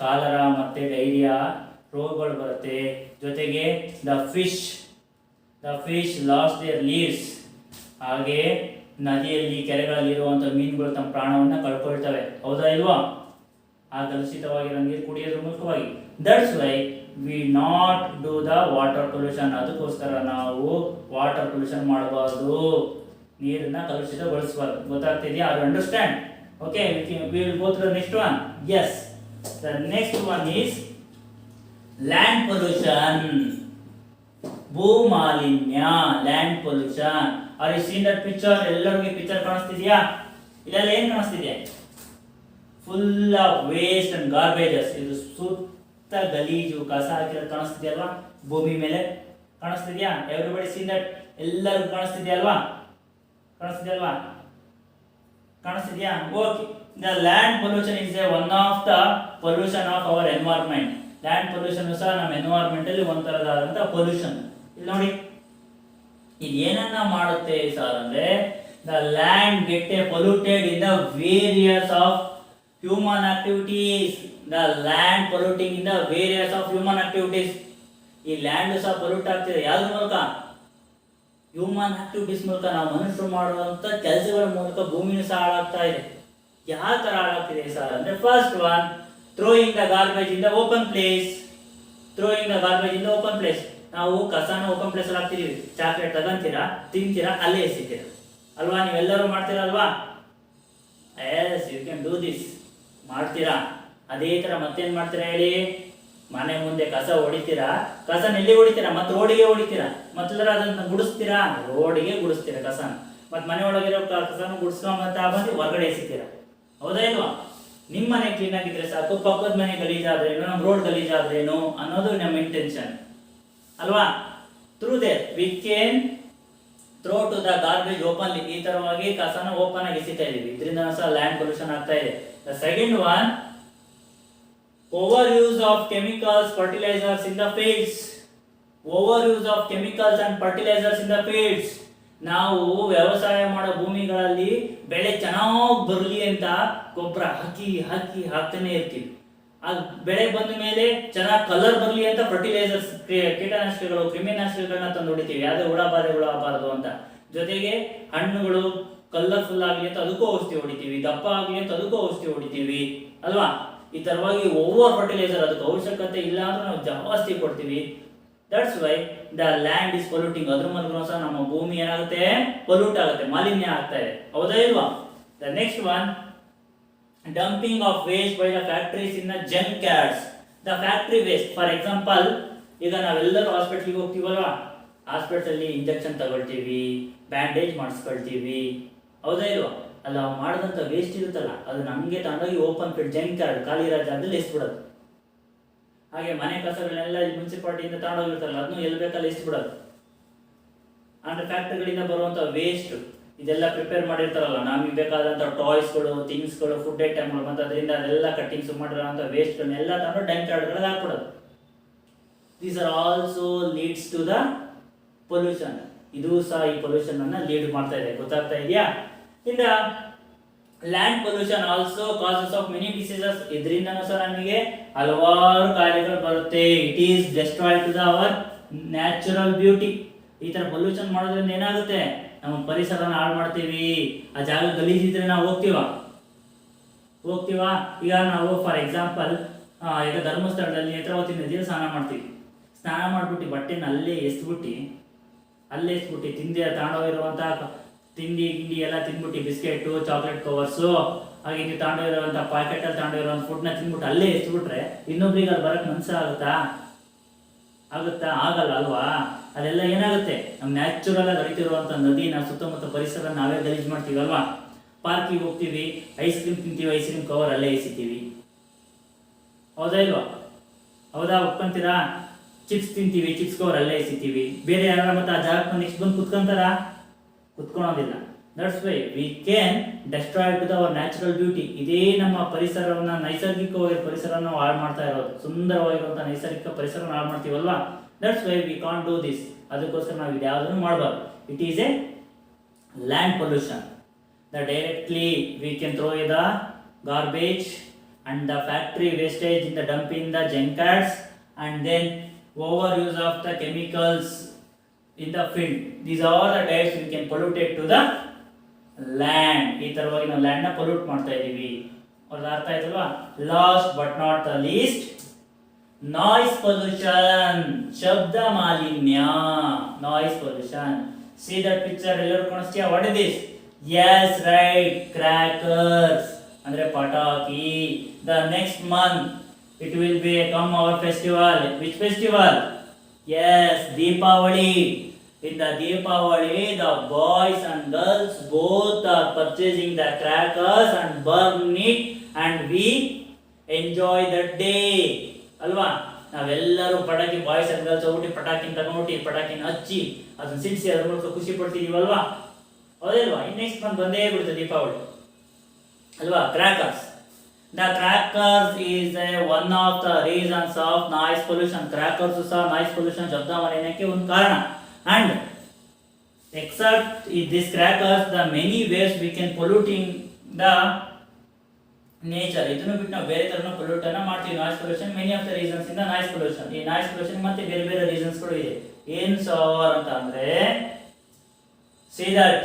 ಕಾಲರಾ ಮತ್ತೆ ಡೈರಿಯಾ ರೋಗಗಳು ಬರುತ್ತೆ. ಜೊತೆಗೆ the fish loss their lives. ಹಾಗೆ ನದಿಯಲ್ಲಿ, ಕೆರೆಗಳಲ್ಲಿ ಇರುವಂಥ ಮೀನುಗಳು ತಮ್ಮ ಪ್ರಾಣವನ್ನು ಕಳ್ಕೊಳ್ತವೆ. ಹೌದಾ ಇಲ್ವಾ? ಆ ಕಲುಷಿತವಾಗಿರೋ ನೀರು ಕುಡಿಯೋದ್ರ ಮೂಲಕವಾಗಿ. That's why we not do the water pollution. ಅದಕ್ಕೋಸ್ಕರ ನಾವು ವಾಟರ್ ಪೊಲ್ಯೂಷನ್ ಮಾಡಬಾರ್ದು, ನೀರನ್ನ ಕಲುಷಿತಗೊಳಿಸಬಾರ್ದು. ಗೊತ್ತಾಗ್ತಿದೆಯಾ? Are you understand? Okay, we will go to the next one. Yes, the next one is land pollution. ಭೂಮಾಲಿನ್ಯ, land pollution. Are you seen that picture? ಎಲ್ಲರಿಗೂ picture ಕಾಣಿಸ್ತಿದ್ಯಾ? ಇಲ್ಲೆಲ್ಲ ಏನ್ ಕಾಣಿಸ್ತಿದೆ? Full of waste and garbages. ಇದು ಸುತ್ತ ಗಲೀಜು, ಕಸ ಹಾಕಿರೋದು ಕಾಣಿಸ್ತಿದೆಯಲ್ವಾ? ಭೂಮಿ ಮೇಲೆ ಕಾಣಿಸ್ತಿದ್ಯಾ? Everybody seen that? ಎಲ್ಲರಿಗೂ ಕಾಣಿಸ್ತಿದ್ಯಲ್ವಾ? ಕಾಣಿಸ್ತಿದ್ಯಲ್ವಾ? ಕಾಣಿಸ್ತಿದ್ಯಾ? Okay. The land pollution is one of the pollution of our environment. Land pollution ಸಹ ನಮ್ಮ ಎನ್ವೈರ್ಮೆಂಟ್ ಅಲ್ಲಿ ಒಂಥರದಾದಂತಹ ಪೊಲ್ಯೂಷನ್. ಇಲ್ಲಿ ನೋಡಿ, ಇದು ಏನನ್ನ ಮಾಡುತ್ತೆ ಸರ್ ಅಂದ್ರೆ, the land get A polluted in the various of human activities. The land polluting in the various of human activities. ಈ ಲ್ಯಾಂಡ್ ಸಹ ಪೊಲ್ಯೂಟ್ ಆಗ್ತಿದೆ. ಯಾವ್ದ್ರ ಮೂಲಕ? ಹ್ಯೂಮನ್ ಆಕ್ಟಿವಿಟೀಸ್ ಮೂಲಕ. ನಾವು ಮನುಷ್ಯರು ಮಾಡುವಂತ ಕೆಲಸಗಳ ಮೂಲಕ ಭೂಮಿನೂ ಸಹ ಹಾಳಾಗ್ತಾ ಇದೆ. ಯಾವ ತರ ಹಾಳಾಗ್ತಿದೆ ಸರ್ ಅಂದ್ರೆ, first one, throwing the garbage in the open place. Throwing the garbage in the open place. ನಾವು ಕಸನ ಓಪನ್ ಪ್ಲೇಸ್ ಅಲ್ಲಿ ಹಾಕ್ತಿದೀವಿ. ಚಾಕ್ಲೇಟ್ ತಗೊಂತೀರಾ, ತಿಂತೀರಾ, ಅಲ್ಲೇ ಎಸಿತೀರಾ ಅಲ್ವಾ? ನೀವೆಲ್ಲರೂ ಮಾಡ್ತೀರಾ ಅಲ್ವಾ? Yes, you can do this. ಮಾಡ್ತೀರಾ? ಅದೇ ತರ ಮತ್ತೇನ್ ಮಾಡ್ತೀರಾ ಹೇಳಿ? ಮನೆ ಮುಂದೆ ಕಸ ಹೊಡಿತೀರಾ, ಕಸನ ಎಲ್ಲಿ ಹೊಡಿತೀರಾ? ಮತ್ತೆ ರೋಡಿಗೆ ಹೊಡಿತೀರಾ, ಮತ್ತೆ ಅದನ್ನ ಗುಡಿಸ್ತೀರಾ, ರೋಡಿಗೆ ಗುಡಿಸ್ತೀರಾ ಕಸನ. ಮತ್ತೆ ಮನೆ ಒಳಗಿರೋ ಕಸನ ಗುಡಿಸ್ಕೊಂಬಂತ ಬಂದು ಹೊರಗಡೆ ಎಸಿತೀರಾ. ಹೌದಾ ಇಲ್ವಾ? ನಿಮ್ಮ ಮನೆ ಕ್ಲೀನ್ ಆಗಿದ್ರೆ ಸಾಕು, ಪಕ್ಕದ ಮನೆ ಗಲೀಜಾದ್ರೇನು, ನಮ್ಮ ರೋಡ್ ಗಲೀಜಾದ್ರೇನು ಅನ್ನೋದು ನಮ್ಮ ಇಂಟೆನ್ಷನ್ ಅಲ್ವಾ? Through there we can throw to the garbage openly. ಈ ತರವಾಗಿ ಕಸನ ಓಪನ್ ಆಗಿ ಎಸಿತಾ ಇದೀವಿ. ಇದರಿಂದ ಸಹ ಲ್ಯಾಂಡ್ ಪೊಲ್ಯೂಷನ್ ಆಗ್ತಾ ಇದೆ. The second one, overuse of chemicals, fertilizers in the fields. Overuse of chemicals and fertilizers in the fields. ನಾವು ವ್ಯವಸಾಯ ಮಾಡೋ ಭೂಮಿಗಳಲ್ಲಿ ಬೆಳೆ ಚೆನ್ನಾಗಿ ಬರಲಿ ಅಂತ ಗೊಬ್ಬರ ಹಾಕ್ತಾನೆ ಇರ್ತೀವಿ. ಆ ಬೆಳೆ ಬಂದ ಮೇಲೆ ಚೆನ್ನಾಗಿ ಕಲರ್ ಬರಲಿ ಅಂತ ಫರ್ಟಿಲೈಸರ್ಸ್, ಕೀಟನಾಶಕಗಳು, ಕ್ರಿಮಿನಾಶಕಗಳನ್ನ ತಂದು ಹೊಡಿತೀವಿ. ಯಾವುದೇ ಹುಳ ಬಾಧೆಗಳು ಆಗಬಾರದು ಅಂತ. ಜೊತೆಗೆ ಹಣ್ಣುಗಳು ಕಲರ್ಫುಲ್ ಆಗಲಿ ಅಂತ ಅದಕ್ಕೂ ಔಷಧಿ ಹೊಡಿತೀವಿ, ದಪ್ಪ ಆಗಲಿ ಅಂತ ಅದಕ್ಕೂ ಔಷಧಿ ಹೊಡಿತೀವಿ ಅಲ್ವಾ? ಈ ತರವಾಗಿ ಓವರ್ ಫರ್ಟಿಲೈಸರ್, ಅದಕ್ಕೆ ಅವಶ್ಯಕತೆ ಇಲ್ಲ ಅಂದ್ರೆ ನಾವು ಜಾಸ್ತಿ ಕೊಡ್ತೀವಿ. That's why the land is polluting. ಅದ್ರ ಮೂಲಕ ಸಹ ನಮ್ಮ ಭೂಮಿ ಏನಾಗುತ್ತೆ? ಪೊಲ್ಯೂಟ್ ಆಗುತ್ತೆ, ಮಾಲಿನ್ಯ ಆಗ್ತಾ ಇದೆ. ಹೌದಾ ಇಲ್ವಾ? The next one, dumping of waste by the factories in the junk yards. The factory waste, for example, ಈಗ ನಾವೆಲ್ಲರೂ ಹಾಸ್ಪಿಟಲ್ಗೆ ಹೋಗ್ತೀವಲ್ವಾ? ಹಾಸ್ಪಿಟಲ್ ಅಲ್ಲಿ ಇಂಜೆಕ್ಷನ್ ತಗೊಳ್ತೀವಿ, ಬ್ಯಾಂಡೇಜ್ ಮಾಡಿಸ್ಕೊಳ್ತೀವಿ. ಹೌದಾ ಇಲ್ವಾ? ಅಲ್ಲ, ಮಾಡಿದಂಥ ವೇಸ್ಟ್ ಇರುತ್ತಲ್ಲ, ಅದು ನಮಗೆ ತಗೊಂಡೋಗಿ ಓಪನ್ ಫೀಲ್ಡ್, ಜಂಕ್ ಯಾರ್ಡ್, ಖಾಲಿ ಇರೋ ಜಾಗದಲ್ಲಿ ಎಸ್ಬಿಡೋದು. ಹಾಗೆ ಮನೆ ಕಸಗಳನ್ನೆಲ್ಲ ಮುನ್ಸಿಪಾಲಿಟಿಯಿಂದ ತಗೊಂಡೋಗಿರ್ತಾರಲ್ಲ, ಅದನ್ನು ಎಲ್ಲಿ ಬೇಕಲ್ಲಿ ಎಸ್ಬಿಡೋದು. ಅಂದ್ರೆ ಫ್ಯಾಕ್ಟ್ರಿಗಳಿಂದ ಬರುವಂಥ ವೇಸ್ಟ್ ಇದೆಲ್ಲ ಪ್ರಿಪೇರ್ ಮಾಡಿರ್ತಾರಲ್ಲ, ನಮಗೆ ಬೇಕಾದಂಥ ಟಾಯ್ಸ್ಗಳು, ಥಿಂಗ್ಸ್ಗಳು, ಫುಡ್ ಐಟಮ್ಗಳು, ಮತ್ತು ಅದರಿಂದ ಅದೆಲ್ಲ ಕಟ್ಟಿಂಗ್ಸ್ ಮಾಡಿರೋಂಥ ವೇಸ್ಟ್ಗಳನ್ನೆಲ್ಲ ತಗೊಂಡು ಜಂಕ್ ಯಾರ್ಡ್ಗಳಿಗೆ ಹಾಕ್ಬಿಡೋದು. These are also leads to the pollution. ಇದು ಸಹ ಈ ಪೊಲ್ಯೂಷನ್ ಅನ್ನ ಲೀಡ್ ಮಾಡ್ತಾ ಇದೆ. ಗೊತ್ತಾಗ್ತಾ ಇದೆಯಾ? ಇನ್ನು land pollution also causes of many diseases. ಇದರಿಂದನೂ ಸಹ ನಮಗೆ ಹಲವಾರು ಕಾಯಿಲೆಗಳು ಬರುತ್ತೆ. It is destroy to the our natural beauty. ಈ ತರ ಪೊಲ್ಯೂಷನ್ ಮಾಡೋದ್ರಿಂದ ಏನಾಗುತ್ತೆ, ನಮ್ಮ ಪರಿಸರನ ಹಾಳು ಮಾಡ್ತೀವಿ. ಆ ಜಾಗ ಗಲೀಜಿದ್ರೆ ನಾವು ಹೋಗ್ತೀವಾ. ಈಗ ನಾವು ಫಾರ್ ಎಕ್ಸಾಂಪಲ್ ಈಗ ಧರ್ಮಸ್ಥಳದಲ್ಲಿ ನೇತ್ರಾವತಿ ನದಿಯಲ್ಲಿ ಸ್ನಾನ ಮಾಡ್ತೀವಿ. ಸ್ನಾನ ಮಾಡ್ಬಿಟ್ಟು ಬಟ್ಟೆನ ಅಲ್ಲೇ ಎಸ್ಬಿಟ್ಟು ತಿಂಡಿ ತಗೊಂಡೋಗಿರುವಂಥ ತಿಂಡಿ ಗಿಂಡಿ ಎಲ್ಲ ತಿಂದ್ಬಿಟ್ಟು ಬಿಸ್ಕೆಟು ಚಾಕ್ಲೇಟ್ ಕವರ್ಸು ಹಾಗೆ ನೀವು ತಗೊಂಡೋಗಿರುವಂಥ ಪ್ಯಾಕೆಟಲ್ಲಿ ತಗೊಂಡೋಗಿರುವಂಥ ಫುಡ್ನ ತಿಂದ್ಬಿಟ್ಟು ಅಲ್ಲೇ ಎಸ್ಬಿಟ್ರೆ ಇನ್ನೊಬ್ರಿಗೆ ಅಲ್ಲಿ ಬರೋಕ್ಕೆ ಮನಸ್ಸು ಆಗುತ್ತಾ? ಆಗಲ್ಲ ಅಲ್ವಾ? ಅದೆಲ್ಲ ಏನಾಗುತ್ತೆ, ನಮ್ಮ ನ್ಯಾಚುರಲ್ ಆಗಿ ಹರಿತಿರುವಂಥ ನದಿನ ಸುತ್ತಮುತ್ತ ಪರಿಸರ ನಾವೇ ಗಲೀಜು ಮಾಡ್ತೀವಿ ಅಲ್ವಾ? ಪಾರ್ಕಿಗೆ ಹೋಗ್ತೀವಿ, ಐಸ್ ಕ್ರೀಮ್ ತಿಂತೀವಿ, ಐಸ್ ಕ್ರೀಮ್ ಕವರ್ ಅಲ್ಲೇ ಎಸಿತೀವಿ. ಹೌದಾ ಇಲ್ವಾ? ಹೌದಾ, ಒಪ್ಕೊಂತೀರಾ? ಚಿಪ್ಸ್ ತಿಂತೀವಿ, ಚಿಪ್ಸ್ ಕವರ್ ಅಲ್ಲೇ ಎಸಿತೀವಿ. ಬೇರೆ ಯಾರ ಮತ್ತೆ ಆ ಜಾಗಕ್ಕೆ ನೆಕ್ಸ್ಟ್ ಬಂದು ಕುತ್ಕೊಳೋದಿಲ್ಲ. That's why we can destroy to our natural beauty. ಇದೇ ನಮ್ಮ ಪರಿಸರವನ್ನು, ನೈಸರ್ಗಿಕವಾಗಿ ಪರಿಸರವನ್ನು ಹಾಳು ಮಾಡ್ತಾ ಇರೋದು. ಸುಂದರವಾಗಿರುವಂಥ ನೈಸರ್ಗಿಕ ಪರಿಸರವನ್ನು ಹಾಳು ಮಾಡ್ತೀವಲ್ವಾ? That's why we can't do this. ಅದಕ್ಕೋಸ್ಕರ ನಾವು ಇದ್ಯಾವುದನ್ನು ಮಾಡಬಾರ್ದು. It is a land pollution. Directly we can throw the garbage and the factory wastage in the dump in the junkyards, and then overuse of the chemicals in the field. These are the types we can pollute it to the land. ಈ ತರವಾಗಿ ನಾವು land ನ pollute ಮಾಡ್ತಾ ಇದೀವಿ. ಅವ್ರಿಗೆ ಅರ್ಥ ಆಯ್ತಲ್ವಾ? Last but not the list, noise pollution, ಶಬ್ದ ಮಾಲಿನ್ಯ. Noise pollution. See that picture ಎಲ್ಲರೂ ಕಾಣಿಸ್ತೀಯಾ? What is this? Yes, right, crackers andre pataki. The next month it will be come our festival. Which festival? Yes, Deepavali. In the Deepavali, the boys and girls both are purchasing the crackers and burn it, and we enjoy that day. Alva? ನಾವೆಲ್ಲರೂ ಪಟಾಕಿ, boys and girls ಹೋಗ್ಬಿಟ್ಟು ಪಟಾಕಿನ ತಗೊಂಡ್ಬಿಟ್ಟು ಪಟಾಕಿನ ಹಚ್ಚಿ ಅದನ್ನ ಸಿಡಿಸಿ ಅದ್ರ ಮೂಲಕ ಖುಷಿ ಪಡ್ತಿದೀವಲ್ವಾ? ಹೌದಲ್ವಾ? ನೆಕ್ಸ್ಟ್ ಮಂತ್ ಬಂದೇ ಬಿಡುತ್ತೆ ದೀಪಾವಳಿ ಅಲ್ವಾ? Crackers. The crackers is one of the reasons of noise pollution. Crackers ಸಹ ನಾಯ್ಸ್ ಪೊಲ್ಯೂಷನ್, ಶಬ್ದ ಮಾಲಿನ್ಯಕ್ಕೆ ಒಂದು ಕಾರಣ. And except this crackers, the many ways we can polluting the nature. ಇದನ್ನು ಬಿಟ್ಟು ನಾವು ಬೇರೆ ತರನ ಪೊಲ್ಯೂಟ್ ಅನ್ನ ಮಾಡ್ತೀವಿ. Noise pollution, many of the reasons ಇಂದ ನಾಯ್ಸ್ ಪೊಲ್ಯೂಷನ್. ಈ ನಾಯ್ಸ್ ಪೊಲ್ಯೂಷನ್ ಮತ್ತೆ ಬೇರೆ ಬೇರೆ ರೀಸನ್ಸ್ಗಳು ಇದೆ. ಏನ್ ಸಾರ್ ಅಂತ ಅಂದ್ರೆ, see that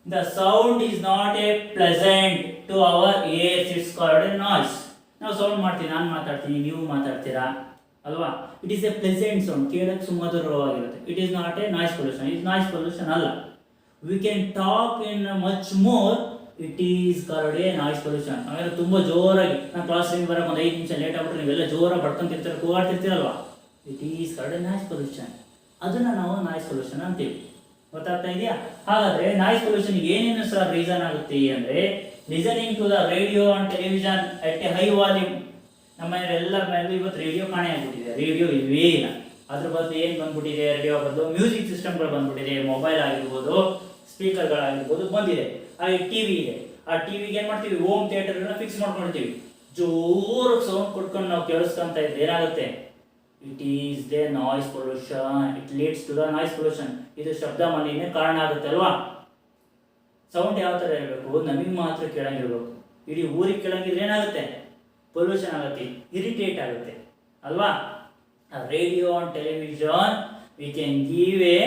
the sound is not a pleasant to our ears, it's called a noise. ನಾವು ಸೌಂಡ್ ಮಾಡ್ತೀವಿ, ನಾನು ಮಾತಾಡ್ತೀನಿ, ನೀವು ಮಾತಾಡ್ತೀರಾ ಅಲ್ವಾ? It is a pleasant sound, ಕೇಳಕ್ಕೆ ಸುಮಧುರವಾಗಿರುತ್ತೆ. It is not a noise pollution. ಇದು ನಾಯ್ಸ್ ಪೊಲ್ಯೂಷನ್ ಅಲ್ಲ. We can talk in much more, it is called a noise pollution. ಆಮೇಲೆ ತುಂಬ ಜೋರಾಗಿ ನಾನು ಕ್ಲಾಸ್ ರೂಮ್ ಬರೋಕೆ ಒಂದು 5 ನಿಮಿಷ ಲೇಟ್ ಆಗ್ಬಿಟ್ರೆ ನೀವೆಲ್ಲ ಜೋರಾಗಿ ಬಡ್ಕೊಂತಿರ್ತಾರೆ, ಕೂಗಾಡ್ತಿರ್ತೀರಲ್ವಾ? It is called a noise pollution. ಅದನ್ನ ನಾವು ನಾಯ್ಸ್ ಪೊಲ್ಯೂಷನ್ ಅಂತೀವಿ. ಗೊತ್ತಾಗ್ತಾ ಇದೆಯಾ? ಹಾಗಾದ್ರೆ ನಾಯ್ಸ್ ಪೊಲ್ಯೂಷನ್ ಏನೇನು ಸರ್ ರೀಸನ್ ಆಗುತ್ತೆ ಅಂದ್ರೆ, listening to the radio and television at a high volume. ನಮ್ಮ ಎಲ್ಲರ ಮನೆಯಲ್ಲೂ ಇವತ್ತು ರೇಡಿಯೋ ಕಾಣೆ ಆಗ್ಬಿಟ್ಟಿದೆ. ರೇಡಿಯೋ ಇಲ್ವೇ ಇಲ್ಲ. ಅದ್ರ ಬದಲು ಏನು ಬಂದ್ಬಿಟ್ಟಿದೆ? ರೇಡಿಯೋ ಬದಲು ಮ್ಯೂಸಿಕ್ ಸಿಸ್ಟಮ್ಗಳು ಬಂದ್ಬಿಟ್ಟಿದೆ. ಮೊಬೈಲ್ ಆಗಿರ್ಬೋದು, ಸ್ಪೀಕರ್ಗಳಾಗಿರ್ಬೋದು ಬಂದಿದೆ. ಹಾಗೆ ಟಿವಿ ಇದೆ. ಆ ಟಿವಿಗೆ ಏನು ಮಾಡ್ತೀವಿ? ಹೋಮ್ ಥಿಯೇಟರ್ಗಳನ್ನ ಫಿಕ್ಸ್ ಮಾಡ್ಕೊಳ್ತೀವಿ. ಜೋರಾಗಿ ಸೌಂಡ್ ಕೊಟ್ಕೊಂಡು ನಾವು ಕೇಳಿಸ್ಕೊಂತ ಇದ್ರೆ ಏನಾಗುತ್ತೆ? It is the noise pollution. It leads to the noise pollution. ಇದು ಶಬ್ದ ಮಾಲಿನ್ಯ ಕಾರಣ ಆಗುತ್ತೆ ಅಲ್ವಾ? ಸೌಂಡ್ ಯಾವ ಥರ ಇರಬೇಕು? ನಮಗೆ ಮಾತ್ರ ಕೇಳಂಗಿರ್ಬೇಕು. ಇಡೀ ಊರಿಗೆ ಕೇಳಂಗಿದ್ರೆ ಏನಾಗುತ್ತೆ? ಪೊಲ್ಯೂಷನ್ ಆಗುತ್ತೆ, ಇರಿಟೇಟ್ ಆಗುತ್ತೆ ಅಲ್ವಾ? Radio and television we can give a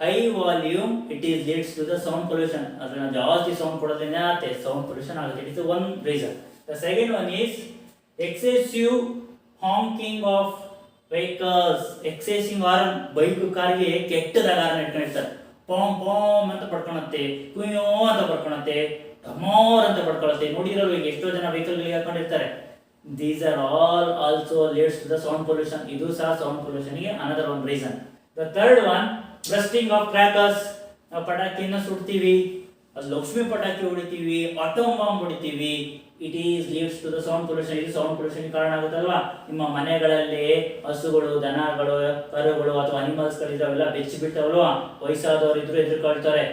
high volume, it is leads to the sound pollution. ಅದನ್ನ ಜಾಸ್ತಿ ಸೌಂಡ್ ಕೊಡೋದ್ರಿಂದ ಸೌಂಡ್ ಪೊಲ್ಯೂಷನ್ ಆಗುತ್ತೆ. It is one reason. The second one is excessive honking of vehicles. Excessive horn, bike ಕಾರ್ಗೆ ಕೆಟ್ಟದಾಗ horn ಇಟ್ಕೊಂಡಿರ್ತಾರೆ. Palm palm ಅಂತ ಪಡ್ಕೊಳತ್ತೆ, ಕುಯ್ಯೋ ಅಂತ ಪಡ್ಕೊಳತ್ತೆ, ಟಮೋರ್ ಅಂತ ಪಡ್ಕೊಳತ್ತೆ. ನೋಡಿರಲ್ವ ಈಗ ಎಷ್ಟೋ ಜನ ವೆಹಿಕಲ್ ಹಾಕೊಂಡಿರ್ತಾರೆ. These are all also leads to the sound pollution. ಇದು ಸಹ ಸೌಂಡ್ ಪೊಲ್ಯೂಷನ್ಗೆ another one reason. The third one, bursting of crackers. ನಾವು ಪಟಾಕಿಯನ್ನು ಸುಡ್ತೀವಿ, ಅದು ಲಕ್ಷ್ಮಿ ಪಟಾಕಿ ಹೊಡಿತೀವಿ, ಆಟೋಮ್ ಬಾಂಬ್ ಹೊಡಿತೀವಿ. It is leads to the sound pollution. ಇದು ಸೌಂಡ್ ಪೊಲ್ಯೂಷನ್ ಕಾರಣ ಆಗುತ್ತಲ್ವಾ? ನಿಮ್ಮ ಮನೆಗಳಲ್ಲಿ ಹಸುಗಳು, ದನಗಳು, ಕರುಗಳು ಅಥವಾ ಅನಿಮಲ್ಸ್ ಗಳಿದಾವೆಲ್ಲ ಬೆಚ್ಚಿ ಬಿಟ್ಟವಲ್ವಾ? ವಯಸ್ಸಾದವರು ಇದ್ರು ಎದುರುಕೊಳ್ತಾರೆ.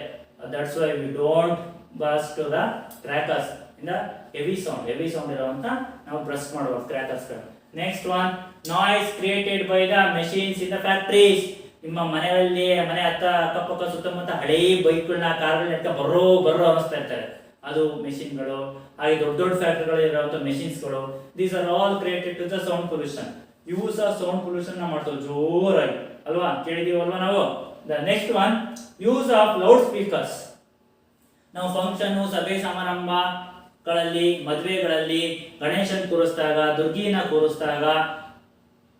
That's why we don't burst to the crackers ಇಂದ ಹೆವಿ ಸೌಂಡ್ ಇರುವಂತ ನಾವು ಬ್ರಸ್ಟ್ ಮಾಡಬಹುದು ಕ್ರ್ಯಾಕರ್ಸ್ ಗಳು. Next one, noise created by the machines in the factories. ನಿಮ್ಮ ಮನೆಯಲ್ಲಿ ಮನೆ ಅಕ್ಕಪಕ್ಕ ಸುತ್ತಮುತ್ತ ಹಳೇ ಬೈಕ್ಗಳನ್ನ ಕಾರ್ಗಳನ್ನ ಇಟ್ಕೊಂಡು ಬರ್ರೋ ಅನ್ನಿಸ್ತಾ ಇರ್ತಾರೆ. ಅದು ಮೆಷಿನ್ಗಳು, ಹಾಗೆ ದೊಡ್ಡ ದೊಡ್ಡ ಫ್ಯಾಕ್ಟರಿಗಳು ಇರುವಂತ ಮೆಷಿನ್ಸ್ಗಳು. These are all created to the sound pollution. Use of sound pollution ಮಾಡ್ತೇವೆ ಜೋರಾಗಿ ಅಲ್ವಾ, ಕೇಳಿದೀವಲ್ವಾ ನಾವು. The next one, use of loud speakers. ನಾವು ಫಂಕ್ಷನ್, ಸಭೆ ಸಮಾರಂಭಗಳಲ್ಲಿ, ಮದುವೆಗಳಲ್ಲಿ ಗಣೇಶನ್ ಕೂರಿಸಿದಾಗ, ದುರ್ಗಿನ ಕೂರಿಸಿದಾಗ,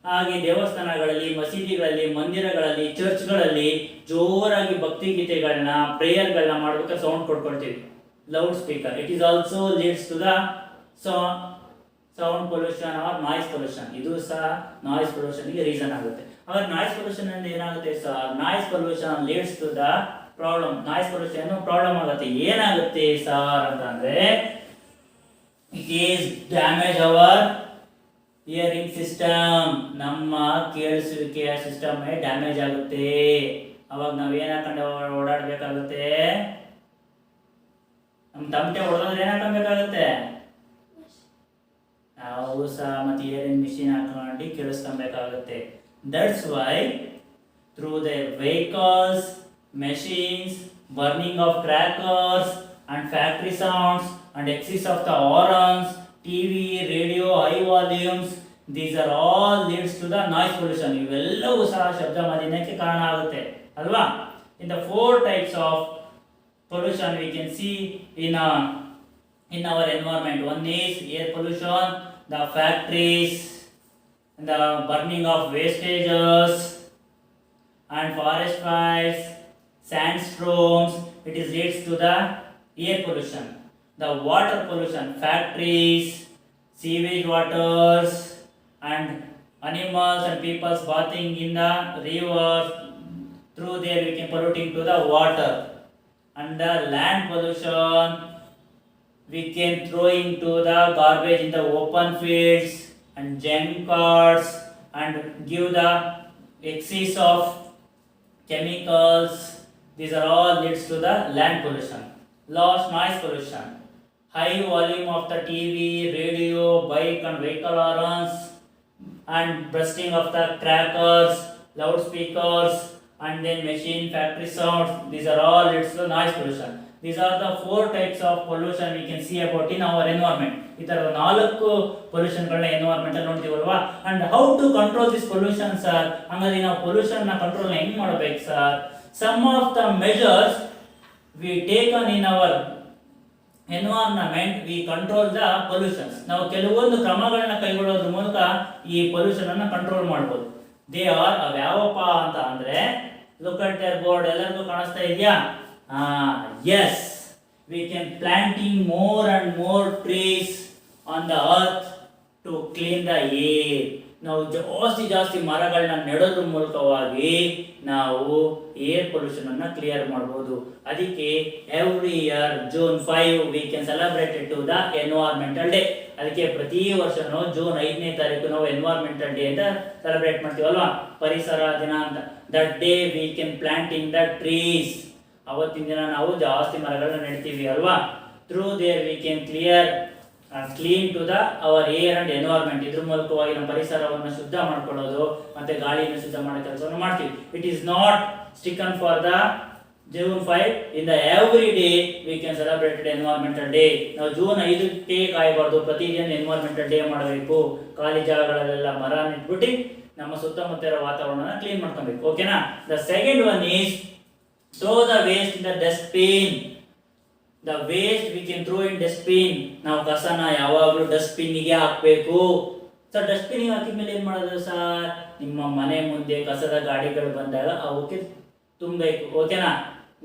ಹಾಗೆ ದೇವಸ್ಥಾನಗಳಲ್ಲಿ, ಮಸೀದಿಗಳಲ್ಲಿ, ಮಂದಿರಗಳಲ್ಲಿ, ಚರ್ಚ್ಗಳಲ್ಲಿ ಜೋರಾಗಿ ಭಕ್ತಿ ಗೀತೆಗಳನ್ನ, ಪ್ರೇಯರ್ಗಳನ್ನ ಮಾಡ್ಬೇಕಾದ್ರೆ ಸೌಂಡ್ ಕೊಟ್ಕೊಳ್ತೀವಿ, loud speaker. It is also leads to the sound pollution or noise pollution. ಇದು ಸಹ ನಾಯ್ಸ್ ಪೊಲ್ಯೂಷನ್ಗೆ ರೀಸನ್ ಆಗುತ್ತೆ. ಆದ್ರೆ ನಾಯ್ಸ್ ಪೊಲ್ಯೂಷನ್ ಅಂದ್ರೆ ಏನಾಗುತ್ತೆ sir? Noise pollution leads to the problem. Noise pollution problem ಆಗುತ್ತೆ. ಏನಾಗುತ್ತೆ ಸರ್ ಅಂತಂದ್ರೆ, it is damage our hearing system. ನಮ್ಮ ಕೇಳಿಸುವಿಕೆಯ ಸಿಸ್ಟಮ್ ಡ್ಯಾಮೇಜ್ ಆಗುತ್ತೆ. ಅವಾಗ ನಾವೇನ್ ಹಾಕೊಂಡು ಓಡಾಡ್ಬೇಕಾಗುತ್ತೆ? ನಮ್ಮ ತಮಟೆ ಹೊಡೆದ್ರೆ ಏನ್ ಹಾಕೊಬೇಕಾಗುತ್ತೆ? ನಾವು ಸಹ ಮತ್ತೆ ಹಿಯರಿಂಗ್ ಮಿಷಿನ್ ಹಾಕೊಂಡು ಕೇಳಿಸ್ಕೊಬೇಕಾಗುತ್ತೆ. That's why through the vehicles, machines, burning of crackers and factory sounds and excess of the horns, TV, radio, high volumes, these are all leads to the noise pollution. ಇವೆಲ್ಲವೂ ಸಹ ಶಬ್ದ ಮಾಲಿನ್ಯಕ್ಕೆ ಕಾರಣ ಆಗುತ್ತೆ ಅಲ್ವಾ. In the 4 types of pollution we can see in our environment. One is air pollution, the factories, and the burning of wastages and forest fires, sandstorms. It is leads to the air pollution. The water pollution, factories, sewage waters, and animals and people's bathing in the rivers. Through there we can polluting to the water. And the land pollution, we can throw into the garbage in the open fields and junk cars and give the excess of chemicals. These are all leads to the land pollution. Last, noise pollution. High volume of the TV, radio, bike and vehicle horns and bursting of the crackers, loudspeakers and then machine, factory sounds. These are all leads to noise pollution. These are the 4 types of pollution we can see about in our environment. ಈ ತರ 4 ಪೊಲ್ಯೂಷನ್ಗಳನ್ನ environment ಅಲ್ಲಿ ನೋಡ್ತೀವಲ್ವಾ. And how to control this pollution sir? ಹಾಗಾದ್ರೆ ನಾವು pollution ನ control ಹೆಂಗ್ ಮಾಡಬೇಕು sir? Some of the measures we taken in our environment, we control the pollutions. ನಾವು ಕೆಲವೊಂದು ಕ್ರಮಗಳನ್ನ ಕೈಗೊಳ್ಳೋದ್ರ ಮೂಲಕ ಈ ಪೊಲ್ಯೂಷನ್ ಅನ್ನ ಕಂಟ್ರೋಲ್ ಮಾಡಬಹುದು. ದೇ ಆರ್ ಯಾವಪ್ಪ ಅಂತ ಅಂದ್ರೆ, ಲುಕ್ ಅಟ್ ದರ್ ಬೋರ್ಡ್. ಎಲ್ಲರಿಗೂ ಕಾಣಿಸ್ತಾ ಇದೆಯಾ? Yes, we can planting more and more trees on the earth to clean the air. ನಾವು ಜಾಸ್ತಿ ಮರಗಳನ್ನ ನೆಡೋದ್ರ ಮೂಲಕವಾಗಿ ನಾವು ಏರ್ ಪೊಲ್ಯೂಷನ್ ಅನ್ನ ಕ್ಲಿಯರ್ ಮಾಡಬಹುದು. ಅದಕ್ಕೆ every year June 5 we can celebrate to the environmental day. ಅದಕ್ಕೆ ಪ್ರತಿ ವರ್ಷನೂ June 5ನೇ ತಾರೀಕು ನಾವು ಎನ್ವೈರನ್ಮೆಂಟಲ್ ಡೇ ಅಂತ ಸೆಲೆಬ್ರೇಟ್ ಮಾಡ್ತೀವಲ್ವಾ, ಪರಿಸರ ದಿನ ಅಂತ. That day we can planting the trees. ಅವತ್ತಿನ ದಿನ ನಾವು ಜಾಸ್ತಿ ಮರಗಳನ್ನ ನೆಡ್ತೀವಿ ಅಲ್ವಾ. Through there we can clean to the our air and environment. ಇದ್ರ ಮೂಲಕವಾಗಿ ನಮ್ಮ ಪರಿಸರವನ್ನು ಶುದ್ಧ ಮಾಡ್ಕೊಳ್ಳೋದು ಮತ್ತೆ ಗಾಳಿಯನ್ನು ಶುದ್ಧ ಮಾಡೋ ಕೆಲಸವನ್ನು ಮಾಡ್ತೀವಿ. It is not stick on for the June 5. In the every day we can celebrated environmental day. ನಾವು June 5ಕ್ಕೆ ಕಾಯಬಾರ್ದು, ಪ್ರತಿದಿನ ಎನ್ವೈರನ್ಮೆಂಟಲ್ ಡೇ ಮಾಡಬೇಕು. ಖಾಲಿ ಜಾಗಗಳಲ್ಲೆಲ್ಲ ಮರ ನೆಟ್ಬಿಟ್ಟು ನಮ್ಮ ಸುತ್ತಮುತ್ತ ಇರೋ ವಾತಾವರಣನ ಕ್ಲೀನ್ ಮಾಡ್ಕೊಬೇಕು. ಓಕೆನಾ? The second one is throw the waste in the dustbin. The waste we can throw in dustbin. ನಾವು ಕಸನ ಯಾವಾಗಲೂ ಡಸ್ಟ್ಬಿನ್ಗೆ ಹಾಕಬೇಕು. ಸರ್ ಡಸ್ಟ್ಬಿನ್ಗೆ ಹಾಕಿದ್ಮೇಲೆ ಏನು ಮಾಡೋದು ಸರ್? ನಿಮ್ಮ ಮನೆ ಮುಂದೆ ಕಸದ ಗಾಡಿಗಳು ಬಂದಾಗ ಅವಕ್ಕೆ ತುಂಬಬೇಕು. ಓಕೆನಾ?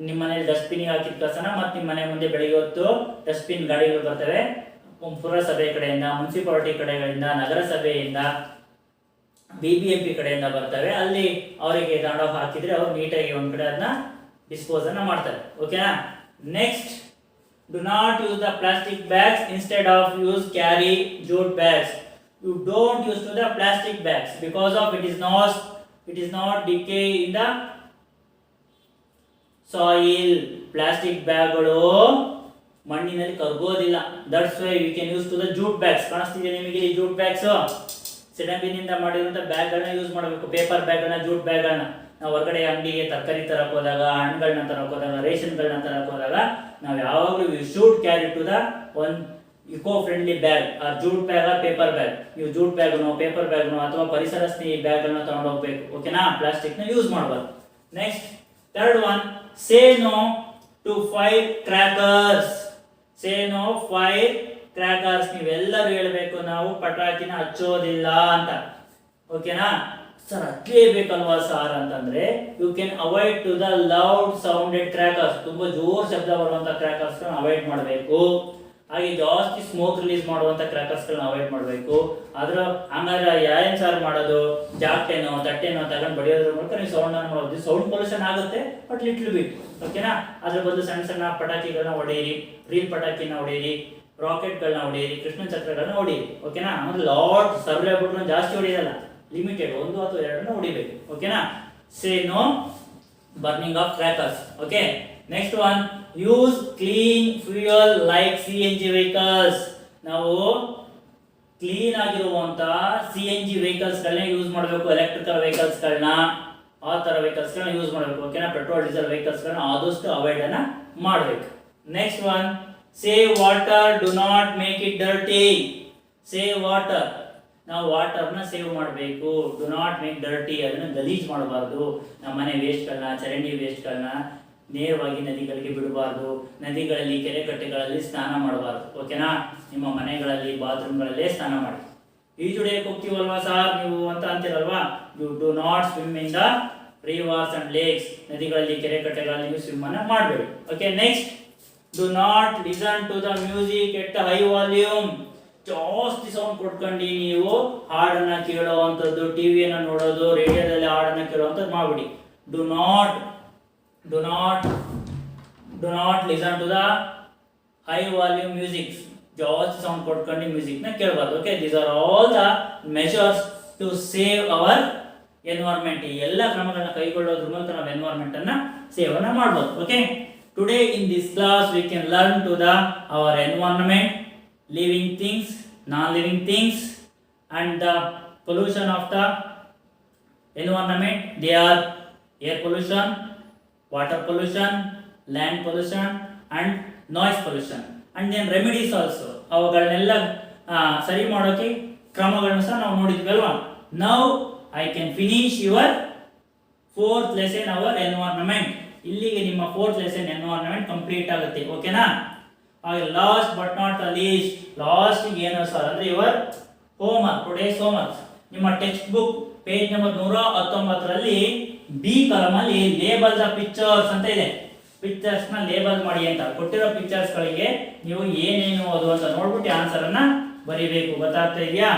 ನಿಮ್ಮ ಮನೇಲಿ ಡಸ್ಟ್ಬಿನ್ಗೆ ಹಾಕಿದ ಕಸನ ಮತ್ತೆ ನಿಮ್ಮ ಮನೆ ಮುಂದೆ ಬೆಳಿಗ್ಗೆ ಹೊತ್ತು ಡಸ್ಟ್ಬಿನ್ ಗಾಡಿಗಳು ಬರ್ತವೆ. ಪುರಸಭೆ ಕಡೆಯಿಂದ, ಮುನ್ಸಿಪಾಲಿಟಿ ಕಡೆಗಳಿಂದ, ನಗರಸಭೆಯಿಂದ, BBMP ಕಡೆಯಿಂದ ಬರ್ತವೆ. ಅಲ್ಲಿ ಅವರಿಗೆ ತಗೊಂಡೋಗಿ ಹಾಕಿದ್ರೆ ಅವ್ರು ನೀಟಾಗಿ ಒಂದ್ ಕಡೆ ಅದನ್ನ ಡಿಸ್ಪೋಸ್ ಅನ್ನ ಮಾಡ್ತಾರೆ. ಓಕೆನಾ? Next, do not use the plastic bags. Instead of use carry jute bags. You don't use to the plastic bags because of it is not decay in the soil. Plastic ಬ್ಯಾಗ್ಗಳು ಮಣ್ಣಿನಲ್ಲಿ ಕರಗೋದಿಲ್ಲ. That's why we can use to the jute bags. ಕಾಣಿಸ್ತಿದೆ ನಿಮಗೆ ಈ jute bags? ಸೆಣಬಿನಿಂದ ಮಾಡಿರುವಂತ ಬ್ಯಾಗ್ಗಳನ್ನ use ಮಾಡಬೇಕು. Paper ಬ್ಯಾಗ್ಗಳನ್ನ, jute ಬ್ಯಾಗ್ಗಳನ್ನ. ನಾವು ಹೊರಗಡೆ ಅಂಗಡಿಗೆ ತರಕಾರಿ ತರಕ್ಕೆ ಹೋದಾಗ, ಹಣ್ಣುಗಳನ್ನ ತರಕ್ಕೆ ಹೋದಾಗ, ರೇಷನ್ಗಳನ್ನ ತರಕ್ಕೆ ಹೋದಾಗ ನಾವು ಯಾವಾಗಲೂ you should carry to the one eco friendly bag, a jute bag a paper bag. ನೀವು ಜೂಟ್ ಬ್ಯಾಗ್ನೋ ಪೇಪರ್ ಬ್ಯಾಗ್ನೋ ಅಥವಾ ಪರಿಸರ ಸ್ನೇಹಿ ಬ್ಯಾಗ್ಗಳನ್ನ ತಗೊಂಡು ಹೋಗ್ಬೇಕು. ಓಕೆನಾ, ಪ್ಲಾಸ್ಟಿಕ್ನ ಯೂಸ್ ಮಾಡಬಾರ್ದು. Next third one, say no to fire crackers. Say no fire crackers. ನೀವೆಲ್ಲರೂ ಹೇಳಬೇಕು ನಾವು ಪಟಾಕಿನ ಹಚ್ಚೋದಿಲ್ಲ ಅಂತ. ಓಕೆನಾ ಸರ್, ಹಚ್ಚಲೇಬೇಕಲ್ವಾ ಸರ್ ಅಂತಂದ್ರೆ you can avoid to the loud sounded crackers. ತುಂಬಾ ಜೋರ್ ಶಬ್ದ ಬರುವಂತ ಕ್ರ್ಯಾಕರ್ಸ್ ಅವಾಯ್ಡ್ ಮಾಡಬೇಕು. ಹಾಗೆ ಜಾಸ್ತಿ ಸ್ಮೋಕ್ ರಿಲೀಸ್ ಮಾಡುವಂತ ಕ್ರ್ಯಾಕರ್ಸ್ ಗಳನ್ನ ಅವಾಯ್ಡ್ ಮಾಡಬೇಕು. ಆದ್ರ ಹಂಗಾದ್ರೆ ಏನ್ ಸಾರ್ ಮಾಡೋದು, ಜಾಕ್ಟೇನೋ ತಟ್ಟೆನೋ ತಗೊಂಡು ಬಡಿಯೋದ್ರ ಮೂಲಕ ನೀವು ಸೌಂಡ್ ಅನ್ನು ಮಾಡೋದು. ಸೌಂಡ್ ಪೊಲ್ಯೂಷನ್ ಆಗುತ್ತೆ, ಬಟ್ ಲಿಟ್ಲ್ ಬಿಟ್. ಓಕೆನಾ, ಅದ್ರ ಬದಲು ಸಣ್ಣ ಸಣ್ಣ ಪಟಾಕಿಗಳನ್ನ ಹೊಡೆಯಿರಿ, ರೀಲ್ ಪಟಾಕಿನ ಹೊಡೆಯಿರಿ, ರಾಕೆಟ್ಗಳನ್ನ ಹೊಡೆಯಿರಿ, ಕೃಷ್ಣ ಚಕ್ರಗಳನ್ನ ಹೊಡೆಯಿರಿ. ಓಕೆನಾ, ಆಮೇಲೆ ಲಾಟ್ ಸರ್ವೆ ಬಿಟ್ಟು ಜಾಸ್ತಿ ಹೊಡೆಯಲ್ಲ, ಲಿಮಿಟೆಡ್ 1 ಅಥವಾ 2 ಹೊಡಿಬೇಕು. ಓಕೆನಾ, say no burning of crackers. Okay, next one, use clean fuel like CNG vehicles. ನಾವು ಕ್ಲೀನ್ ಆಗಿರುವಂತ CNG ವೆಹಿಕಲ್ಸ್ ಗಳನ್ನ ಯೂಸ್ ಮಾಡಬೇಕು. ಎಲೆಕ್ಟ್ರಿಕಲ್ ವೆಹಿಕಲ್ಸ್ ಗಳನ್ನ, ಆ ತರ ವೆಹಿಕಲ್ಸ್ ಗಳನ್ನ ಯೂಸ್ ಮಾಡಬೇಕು. ಓಕೆನಾ, ಪೆಟ್ರೋಲ್ ಡೀಸೆಲ್ ವೆಹಿಕಲ್ಸ್ ಗಳನ್ನ ಆದಷ್ಟು ಅವಾಯ್ಡ್ ಅನ್ನ ಮಾಡಬೇಕು. Next one, save water, do not make it dirty. Save water, ನಾವು ವಾಟರ್ನ ಸೇವ್ ಮಾಡಬೇಕು. ಡು ನಾಟ್ ಮೇಕ್ ಡರ್ಟಿ, ಅದನ್ನು ಗಲೀಜ್ ಮಾಡಬಾರ್ದು. ನಮ್ಮ ಮನೆ ವೇಸ್ಟ್ಗಳನ್ನ, ಚರಂಡಿ ವೇಸ್ಟ್ಗಳನ್ನ ನೇರವಾಗಿ ನದಿಗಳಿಗೆ ಬಿಡಬಾರ್ದು. ನದಿಗಳಲ್ಲಿ, ಕೆರೆ ಕಟ್ಟೆಗಳಲ್ಲಿ ಸ್ನಾನ ಮಾಡಬಾರ್ದು. ಓಕೆನಾ, ನಿಮ್ಮ ಮನೆಗಳಲ್ಲಿ, ಬಾತ್ರೂಮ್ಗಳಲ್ಲೇ ಸ್ನಾನ ಮಾಡಿ. ಈಜುಡೆಯಕ್ಕೆ ಹೋಗ್ತೀವಲ್ವಾ ಸಾರ್ ನೀವು ಅಂತ ಅಂತೀರಲ್ವಾ, you do not swim in the rivers and lakes. ನದಿಗಳಲ್ಲಿ, ಕೆರೆ ಕಟ್ಟೆಗಳಲ್ಲಿ ನೀವು ಸ್ವಿಮ್ ಅನ್ನ ಮಾಡಬೇಡಿ. Okay, next, do not listen to the music at high volume. ಜಾಸ್ತಿ ಸೌಂಡ್ ಕೊಟ್ಕೊಂಡು ನೀವು ಹಾಡನ್ನ ಕೇಳುವಂಥದ್ದು, ಟಿವಿಯನ್ನು ನೋಡೋದು, ರೇಡಿಯೋದಲ್ಲಿ ಹಾಡನ್ನ ಕೇಳುವಂಥದ್ದು ಮಾಡಬೇಡಿ. Do not listen to the high volume music. ಜಾಸ್ತಿ ಸೌಂಡ್ ಕೊಟ್ಕೊಂಡು ಮ್ಯೂಸಿಕ್ ನ ಕೇಳಬಾರ್ದು. Okay, these are all the measures to save our environment. ಈ ಎಲ್ಲ ಕ್ರಮಗಳನ್ನ ಕೈಗೊಳ್ಳೋದ್ರ ಮೂಲಕ ನಾವು ಎನ್ವೈರನ್ಮೆಂಟ್ ಅನ್ನ ಸೇವ್ ಅನ್ನ ಮಾಡಬಹುದು. Okay, today in this class we can learn to the our environment, living things, non-living things, and the pollution of the environment. They are air pollution, water pollution, land pollution, and noise pollution. And then remedies also. ಅವುಗಳನ್ನೆಲ್ಲ ಸರಿ ಮಾಡೋಕೆ ಕ್ರಮಗಳನ್ನು ಸಹ ನಾವು ನೋಡಿದ್ವಿ ಅಲ್ವಾ. Now I can finish your 4th lesson, our environment. ಇಲ್ಲಿಗೆ ನಿಮ್ಮ 4th lesson environment ಕಂಪ್ಲೀಟ್ ಆಗುತ್ತೆ. ಓಕೆನಾ, last but not the least, last ಏನು ಸರ್ ಅಂದ್ರೆ ಯುವರ್ ಹೋಮ್ವರ್ಕ್, ಟುಡೇಸ್ ಹೋಮ್ವರ್ಕ್. ನಿಮ್ಮ ಟೆಕ್ಸ್ಟ್ ಬುಕ್ ಪೇಜ್ ನಂಬರ್ 119ರಲ್ಲಿ ಬಿ ಕಾಲಮ್ ಅಲ್ಲಿ ಲೇಬಲ್ ದ ಪಿಕ್ಚರ್ಸ್ ಅಂತ ಇದೆ. ಪಿಕ್ಚರ್ಸ್ ನ ಲೇಬಲ್ ಮಾಡಿ ಅಂತ ಕೊಟ್ಟಿರೋ ಪಿಕ್ಚರ್ಸ್ ಗಳಿಗೆ ನೀವು ಏನೇನು ಅದು ಅಂತ ನೋಡ್ಬಿಟ್ಟು ಆನ್ಸರ್ ಅನ್ನ ಬರೀಬೇಕು. ಗೊತ್ತಾಗ್ತಾ ಇದೆಯಾ?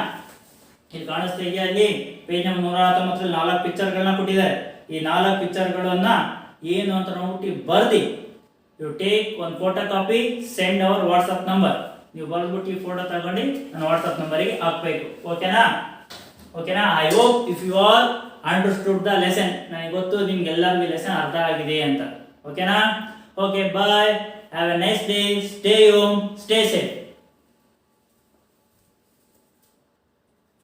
ಇಲ್ಲಿ ಕಾಣಿಸ್ತಾ ಇದೆಯಾ? ಅಲ್ಲಿ ಪೇಜ್ ನಂಬರ್ 119ರಲ್ಲಿ 4 ಪಿಕ್ಚರ್ಗಳನ್ನ ಕೊಟ್ಟಿದ್ದಾರೆ. ಈ 4 ಪಿಕ್ಚರ್ಗಳನ್ನ ಏನು ಅಂತ ನೋಡ್ಬಿಟ್ಟು ಬರ್ದಿ. You take one photocopy, send our WhatsApp number. ನೀವು ಬರೆದ್ಬಿಟ್ಟು ಈ ಫೋಟೋ ತಗೊಂಡು ನನ್ನ ವಾಟ್ಸ್ಆಪ್ ನಂಬರಿಗೆ ಹಾಕಬೇಕು. ಓಕೆನಾ? ಓಕೆನಾ? I hope if you are understood the lesson. ನನಗೆ ಗೊತ್ತು ನಿಮ್ಗೆಲ್ಲರಿಗೂ ಲೆಸನ್ ಅರ್ಥ ಆಗಿದೆ ಅಂತ. ಓಕೆನಾ? Okay, bye. Have a nice day. Stay home, stay safe.